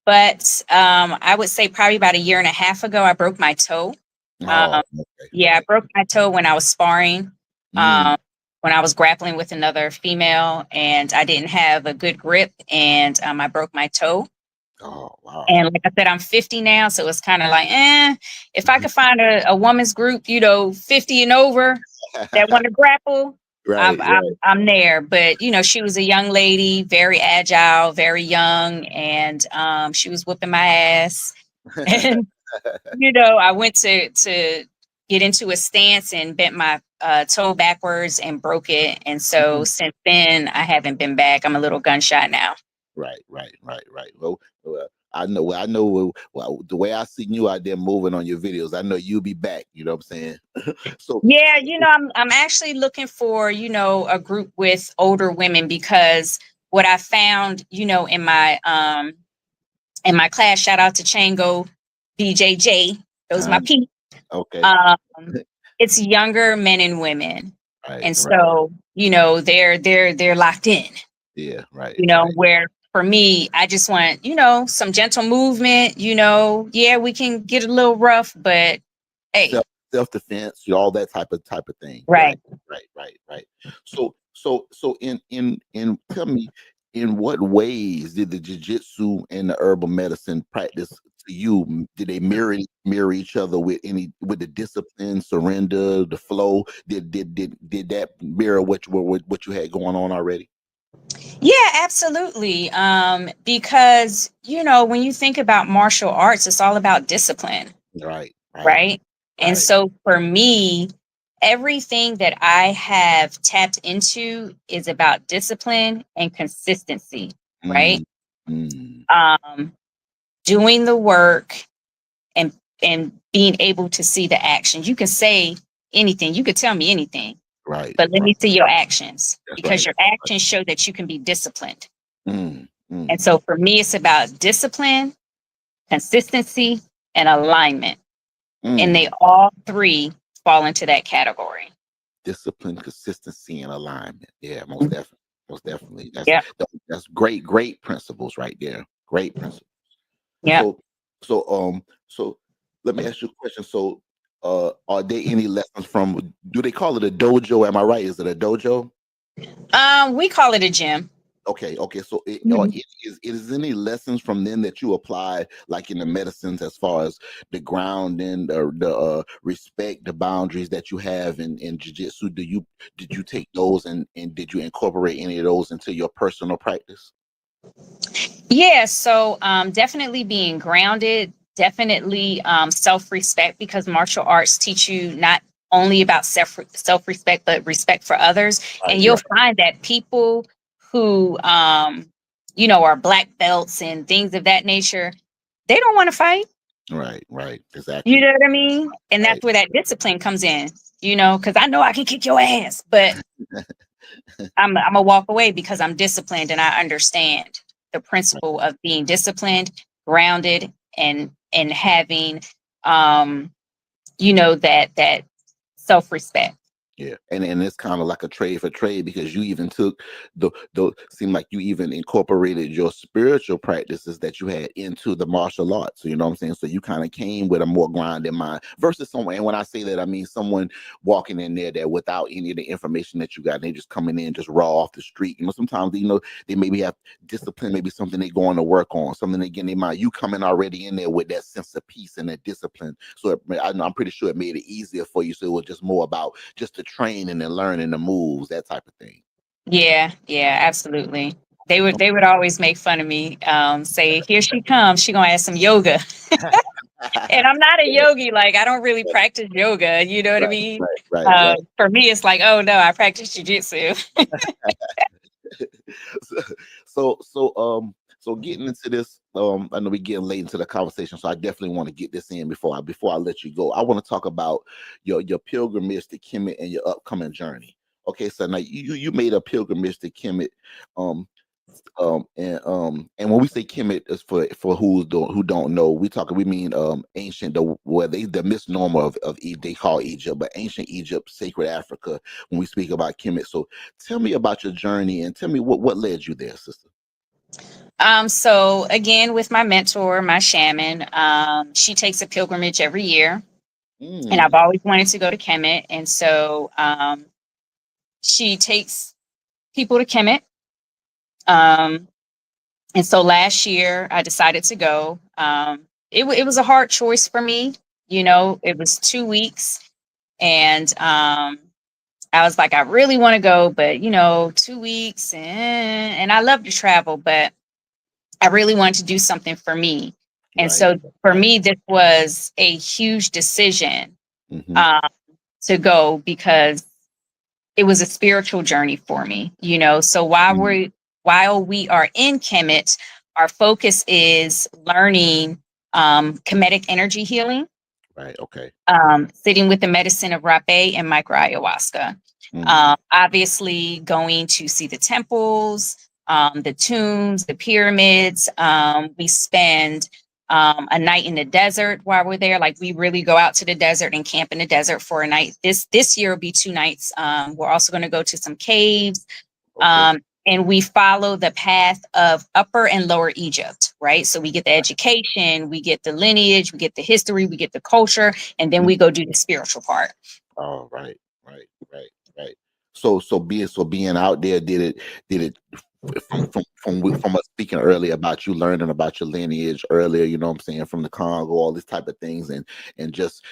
but I would say probably about a year and a half ago, I broke my toe. Oh, Um, okay, yeah, I okay. broke my toe when I was sparring, Mm. um, when I was grappling with another female, and I didn't have a good grip, and I broke my toe. Oh, wow. And like I said, I'm 50 now, so it's kind of like, if I could find a woman's group, 50 and over that want to grapple, Right, right. I'm there. But she was a young lady, very agile, very young, and she was whipping my ass. And I went to get into a stance and bent my toe backwards and broke it. And so Mm. since then, I haven't been back. I'm a little gunshot now. Right, right, right, right. Well, well, the way I seen you out there moving on your videos, I know you'll be back. You know what I'm saying? So, Yeah, I'm actually looking for, a group with older women because what I found, in my class, shout out to Chango BJJ, those my um, peeps. okay. Um, it's younger men and women. Right, And right. so, they're locked in, Yeah, right, right. where for me, I just want, some gentle movement, yeah, we can get a little rough, but hey, self self defense, all that type of thing. right. Right, right, right, right. So in tell me, in what ways did the jujitsu and the herbal medicine practice to you? Did they mirror each other with the discipline, surrender, the flow? Did that mirror what you had going on already? Yeah, absolutely. Because, when you think about martial arts, it's all about discipline, Right, right, right? And right. so for me, everything that I have tapped into is about discipline and consistency, right? Mm, mm, Um, Doing the work and being able to see the actions. You can say anything, you could tell me anything, right, but let right. me see your actions That's because right. your actions show that you can be disciplined. Mm, And mm, so for me, it's about discipline, consistency, and alignment. And mm. they all three fall into that category. Discipline, consistency, and alignment. Yeah, most definitely. Most definitely. Yeah. That's great principles right there. Great principles. Yeah. So let me ask you a question. So are there any lessons from, do they call it a dojo? Am I right? Is it a dojo? We call it a gym. Okay, okay. So Mhm. is any lessons from them that you apply, like in the medicines, as far as the grounding, the respect, the boundaries that you have in jujitsu? Did you take those and did you incorporate any of those into your personal practice? Yeah. So definitely being grounded, definitely self-respect, because martial arts teach you not only about self-respect, but respect for others. Right, And you'll right, find that people who are black belts and things of that nature, they don't want to fight. right, right. You Exactly. know what I mean? And that's Right. where that discipline comes in, because I know I can kick your ass, but I'm gonna walk away because I'm disciplined and I understand the principle of being disciplined, grounded, and having that self-respect. Yeah, and it's kind of like a trade for trade, because you even took the seem like you even incorporated your spiritual practices that you had into the martial arts. So you know what I'm saying? So you kind of came with a more grounded mind versus someone. And when I say that, I mean someone walking in there that without any of the information that you got, they just coming in just raw off the street. Sometimes they maybe have discipline, maybe something they going to work on, something they get in their mind. You coming already in there with that sense of peace and that discipline. So I'm pretty sure it made it easier for you. So it was just more about just the training and learning the moves, that type of thing. Yeah, yeah, absolutely. They would always make fun of me, say, here she comes, she gonna ask some yoga. And I'm not a yogi, like I don't really practice yoga, you know what I Right, mean? right, right, right. For me, it's like, oh no, I practice jujitsu. So getting into this, I know we're getting late into the conversation, so I definitely want to get this in before I let you go. I want to talk about your pilgrimage to Kemet and your upcoming journey. Okay, so now you made a pilgrimage to Kemet. Um, And when we say Kemet, is for who don't know, we mean ancient, the misnomer of they call Egypt, but ancient Egypt, sacred Africa. When we speak about Kemet, so tell me about your journey and tell me what led you there, sister. So again, with my mentor, my shaman, she takes a pilgrimage every year, and I've Mm, always wanted to go to Kemet, and so she takes people to Kemet. Um, and so last year, I decided to go. It was a hard choice for me. You know, it was 2 weeks, and I was like, I really want to go, but 2 weeks, and I love to travel, but I really wanted to do something for me. And right, so for right. me, this was a huge decision Mm-hmm. um, to go because it was a spiritual journey for me, So Mm, while we are in Kemet, our focus is learning Kemetic energy healing, right. Okay. sitting with the medicine of rapé and micro ayahuasca. Mm, Obviously, going to see the temples, the tombs, the pyramids. We spend a night in the desert while we're there. Like we really go out to the desert and camp in the desert for a night. This year will be 2 nights. We're also going to go to some caves. okay. And we follow the path of Upper and Lower Egypt, right? So we get the education, we get the lineage, we get the history, we get the culture, and then Mm, we go do the spiritual part. oh, right, right, right, right. So being out there, did it from us speaking earlier about you learning about your lineage earlier, you know what I'm saying, from the Congo, all these type of things, and just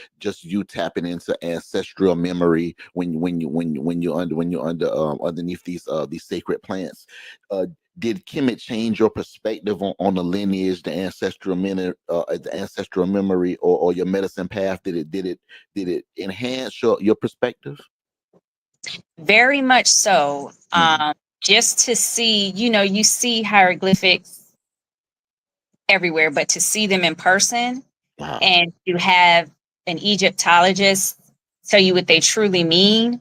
you tapping into ancestral memory when you're under underneath these sacred plants. Uh, did Kemet change your perspective on the lineage, the ancestral memory, or your medicine path? Did it enhance your perspective? Very much so. Mm, Just to see, you see hieroglyphics everywhere, but to see them in person wow. and to have an Egyptologist tell you what they truly mean,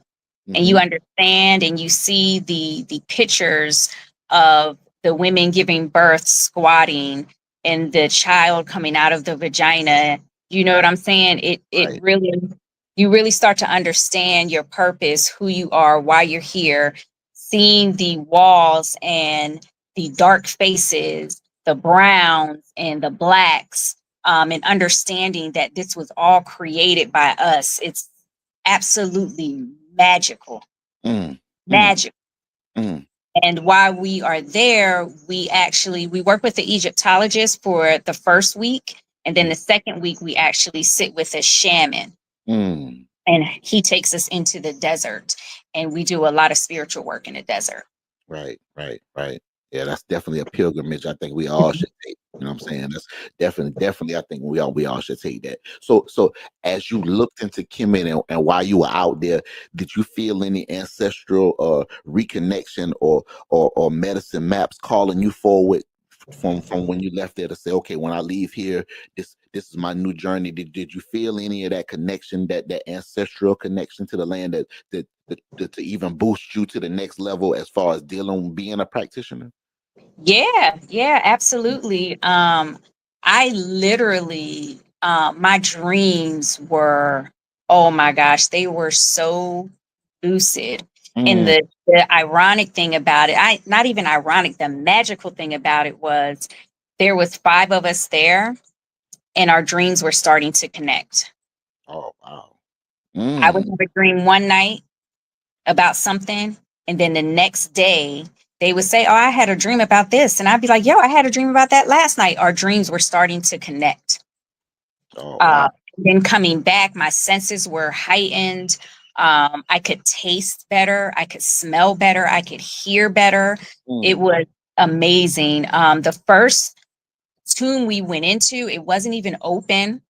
and you Hmm. understand and you see the pictures of the women giving birth squatting and the child coming out of the vagina. You know what I'm saying? It Right. really, you really start to understand your purpose, who you are, why you're here. Seeing the walls and the dark faces, the browns and the blacks, and understanding that this was all created by us. It's absolutely magical. Mm, mm, Magic. mm, And while we are there, we work with the Egyptologist for the first week. And then mm, the second week, we actually sit with a shaman, mm. and he takes us into the desert, and we do a lot of spiritual work in the desert. Right, right, right. Yeah, that's definitely a pilgrimage. I think we all should take. You know what I'm saying? That's definitely. I think we all should take that. So as you looked into Kemet and while you were out there, did you feel any ancestral reconnection or medicine maps calling you forward from when you left there to say, okay, when I leave here, this is my new journey. Did you feel any of that connection, that ancestral connection to the land that to even boost you to the next level as far as dealing being a practitioner? Yeah, yeah, absolutely. I literally, my dreams were, oh my gosh, they were so lucid. And Mm, the ironic thing about it, not even ironic, the magical thing about it was there was five of us there, and our dreams were starting to connect. oh wow. I would Mm, have a dream one night about something, and then the next day they would say, oh, I had a dream about this, and I'd be like, yo, I had a dream about that last night. Our dreams were starting to connect. oh wow. uh, then coming back, my senses were heightened. I could taste better, I could smell better, I could hear better. It Mm, was amazing. The first tomb we went into, it wasn't even open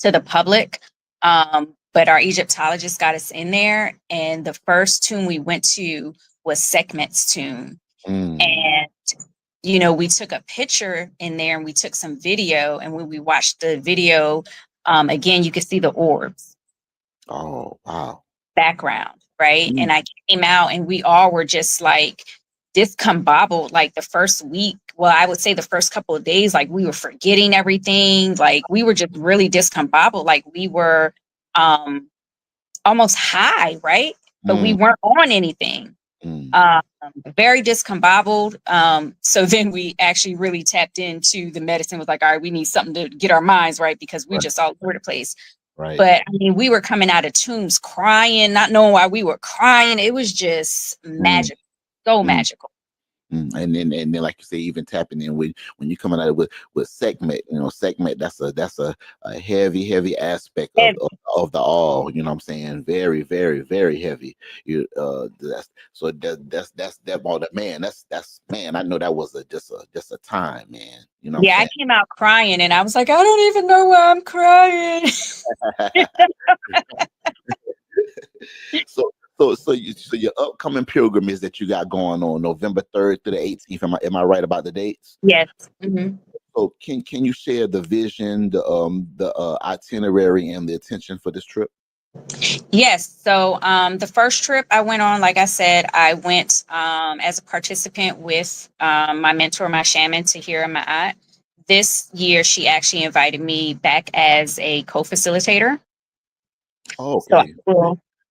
to the public. But our Egyptologist got us in there, and the first tomb we went to was Sekhmet's tomb. mm, And we took a picture in there, and we took some video. And when we watched the video, again, you could see the orbs oh wow. background, right? And Mm, I came out, and we all were just like discombobbled like the first week. Well, I would say the first couple of days, like we were forgetting everything. Like we were just really discombobbled. Like we were almost high, right? But we Mm, weren't on anything. mm. Um, very discombobbled. So then we actually really tapped into the medicine. Was like, all right, we need something to get our minds right because we're Right, just all over the place. right. But I mean, we were coming out of tombs crying, not knowing why we were crying. It was just Mm, magical, so mm. magical. And then, like you say, even tapping in when you coming at it with segment, segment, that's a heavy aspect of, And the all. You know what I'm saying? Very, very, very heavy. That's that about that, man. That's man. I know that was just a time, man. You know what yeah, I I'm came out crying, and I was like, I don't even know why I'm crying. saying? So your upcoming pilgrimage that you got going on November 3rd to the 18th. Am I right about the dates? Yes. Mhm. So can you share the vision, the itinerary, and the attention for this trip? Yes. So the first trip I went on, like I said, I went as a participant with my mentor, my shaman, Tahira Ma'at. This year, she actually invited me back as a co-facilitator. Oh, So okay.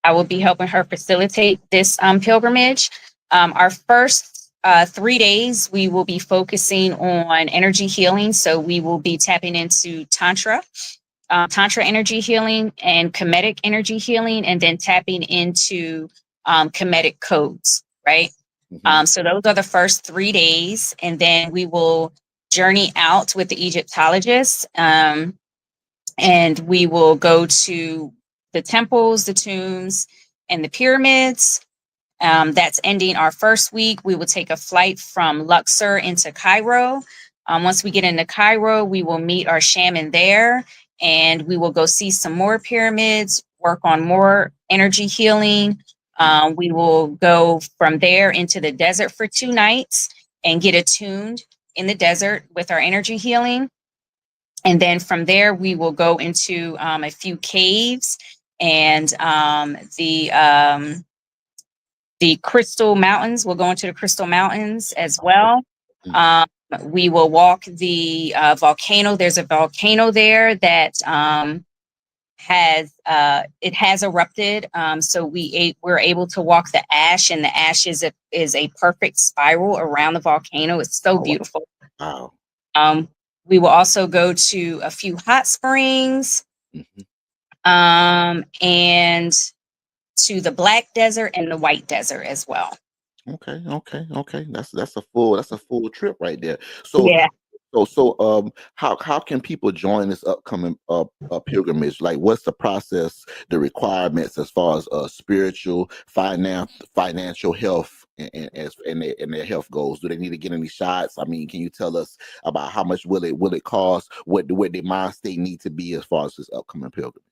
I will be helping her facilitate this pilgrimage. Our first 3 days, we will be focusing on energy healing. So we will be tapping into Tantra energy healing and Kemetic energy healing, and then tapping into Kemetic codes, right? Hmm. So those are the first 3 days. And then we will journey out with the Egyptologists. And we will go to the temples, the tombs, and the pyramids. That's ending our first week. We will take a flight from Luxor into Cairo. Once we get into Cairo, we will meet our shaman there, and we will go see some more pyramids, work on more energy healing. We will go from there into the desert for 2 nights and get attuned in the desert with our energy healing. And then from there, we will go into a few caves and the Crystal Mountains. We'll go into the Crystal Mountains as well. Mm. Um, we will walk the volcano. There's a volcano there that has erupted. So we're able to walk the ash, and the ash is a perfect spiral around the volcano. It's so Oh, beautiful. wow. Um, we will also go to a few hot springs, Mhm. and to the Black Desert and the White Desert as well. Okay. That's a full trip right there. So Yeah. how can people join this upcoming pilgrimage? Like, what's the process, the requirements as far as spiritual, financial health, and their health goals? Do they need to get any shots? I mean, can you tell us about how much will it cost? What their mind state need to be as far as this upcoming pilgrimage?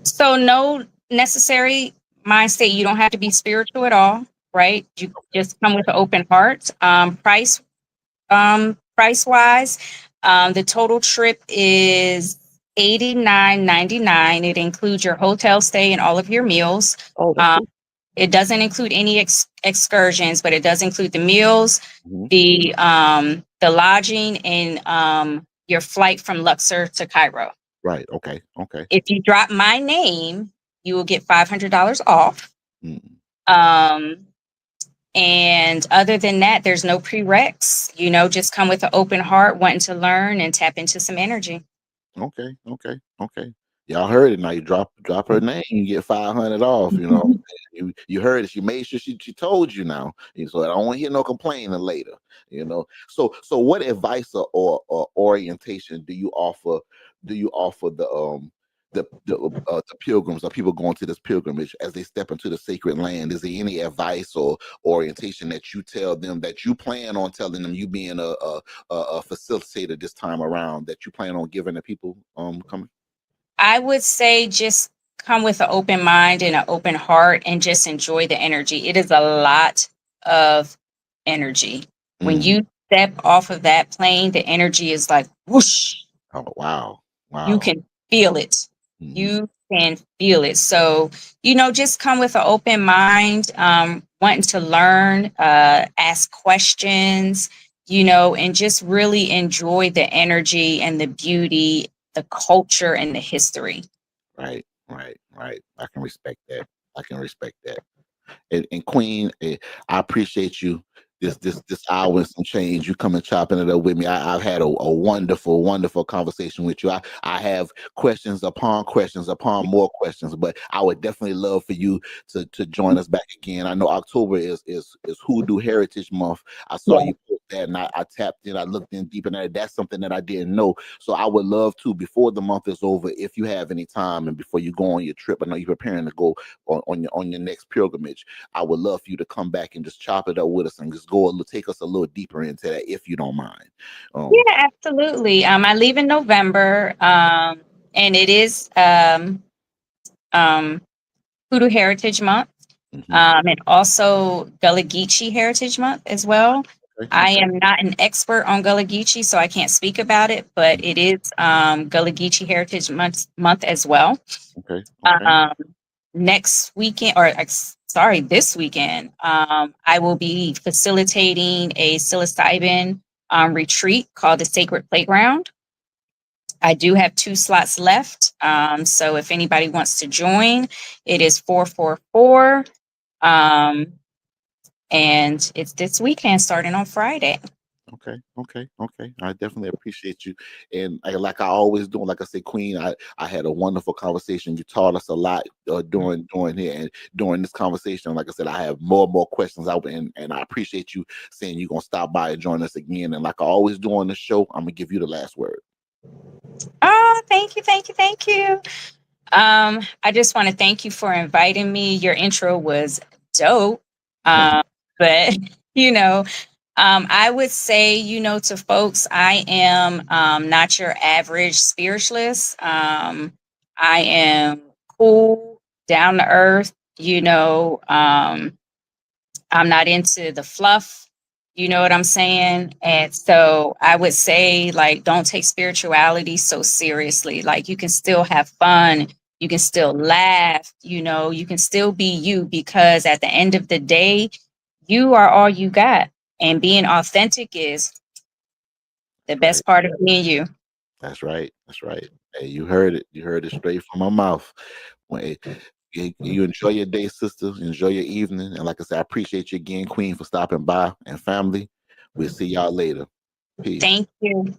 So no necessary mind state. You don't have to be spiritual at all, right? You just come with an open heart. Price wise, the total trip is $89.99. It includes your hotel stay and all of your meals. Oh, that's Um, cool. it doesn't include any excursions, but it does include the meals, Mhm. the lodging, and your flight from Luxor to Cairo. Right. Okay. If you drop my name, you will get $500 off. Mm. Um, and other than that, there's no prereqs. Just come with an open heart, wanting to learn and tap into some energy. Okay. Y'all heard it now. You drop her name, you get 500 off. You know, you heard it. She made sure she told you now. And so I don't want to hear no complaining later. So what advice or orientation do you offer? Do you offer the pilgrims or people going to this pilgrimage as they step into the sacred land? Is there any advice or orientation that you tell them that you plan on telling them, you being a facilitator this time around, that you plan on giving the people coming? I would say just come with an open mind and an open heart and just enjoy the energy. It is a lot of energy. When Mm. you step off of that plane, the energy is like whoosh. Oh, wow. You Wow. can feel it. Hmm. You can feel it. So, just come with an open mind. wanting to learn, ask questions, and just really enjoy the energy and the beauty, the culture, and the history. Right, right, right. I can respect that. I can respect that. And Queen, I appreciate you. This hour and some change, you come and chopping it up with me. I've had a wonderful, wonderful conversation with you. I have questions upon more questions, but I would definitely love for you to join us back again. I know October is Hoodoo Heritage Month. I saw Yeah. you put that, and I tapped in. I looked in deep in that. That's something that I didn't know. So I would love to, before the month is over, if you have any time, and before you go on your trip. I know you're preparing to go on your next pilgrimage. I would love for you to come back and just chop it up with us and just take us a little deeper into that, if you don't mind. Um, Yeah, absolutely. I leave in November, and it is um, Hoodoo Heritage Month, mhm. and also Gullah Geechee Heritage Month as well. Okay, I okay, am not an expert on Gullah Geechee, so I can't speak about it, but it is Gullah Geechee Heritage Month as well. okay, okay, Um, Next weekend, sorry, this weekend, I will be facilitating a psilocybin retreat called the Sacred Playground. I do have 2 slots left. So if anybody wants to join, it is 444. Um, and it's this weekend starting on Friday. okay, okay, okay. I definitely appreciate you, and like I always do. Like I say, Queen, I had a wonderful conversation. You taught us a lot during here and during this conversation. Like I said, I have more and more questions out, and I appreciate you saying you're gonna stop by and join us again. And like I always do on the show, I'm gonna give you the last word. Oh, thank you, thank you, thank you. I just want to thank you for inviting me. Your intro was dope. Um, but you know, I would say, to folks, I am not your average spiritualist. I am cool, down to earth. I'm not into the fluff. You know what I'm saying? And so I would say, like, don't take spirituality so seriously. Like, you can still have fun. You can still laugh. You can still be you, because at the end of the day, you are all you got. And being authentic is the That's right. best part of being you. That's right. That's right. Hey, you heard it. You heard it straight from my mouth. When you enjoy your day, sister. Enjoy your evening. And like I said, I appreciate you again, Queen, for stopping by. And family, we'll see y'all later. Peace. Thank you.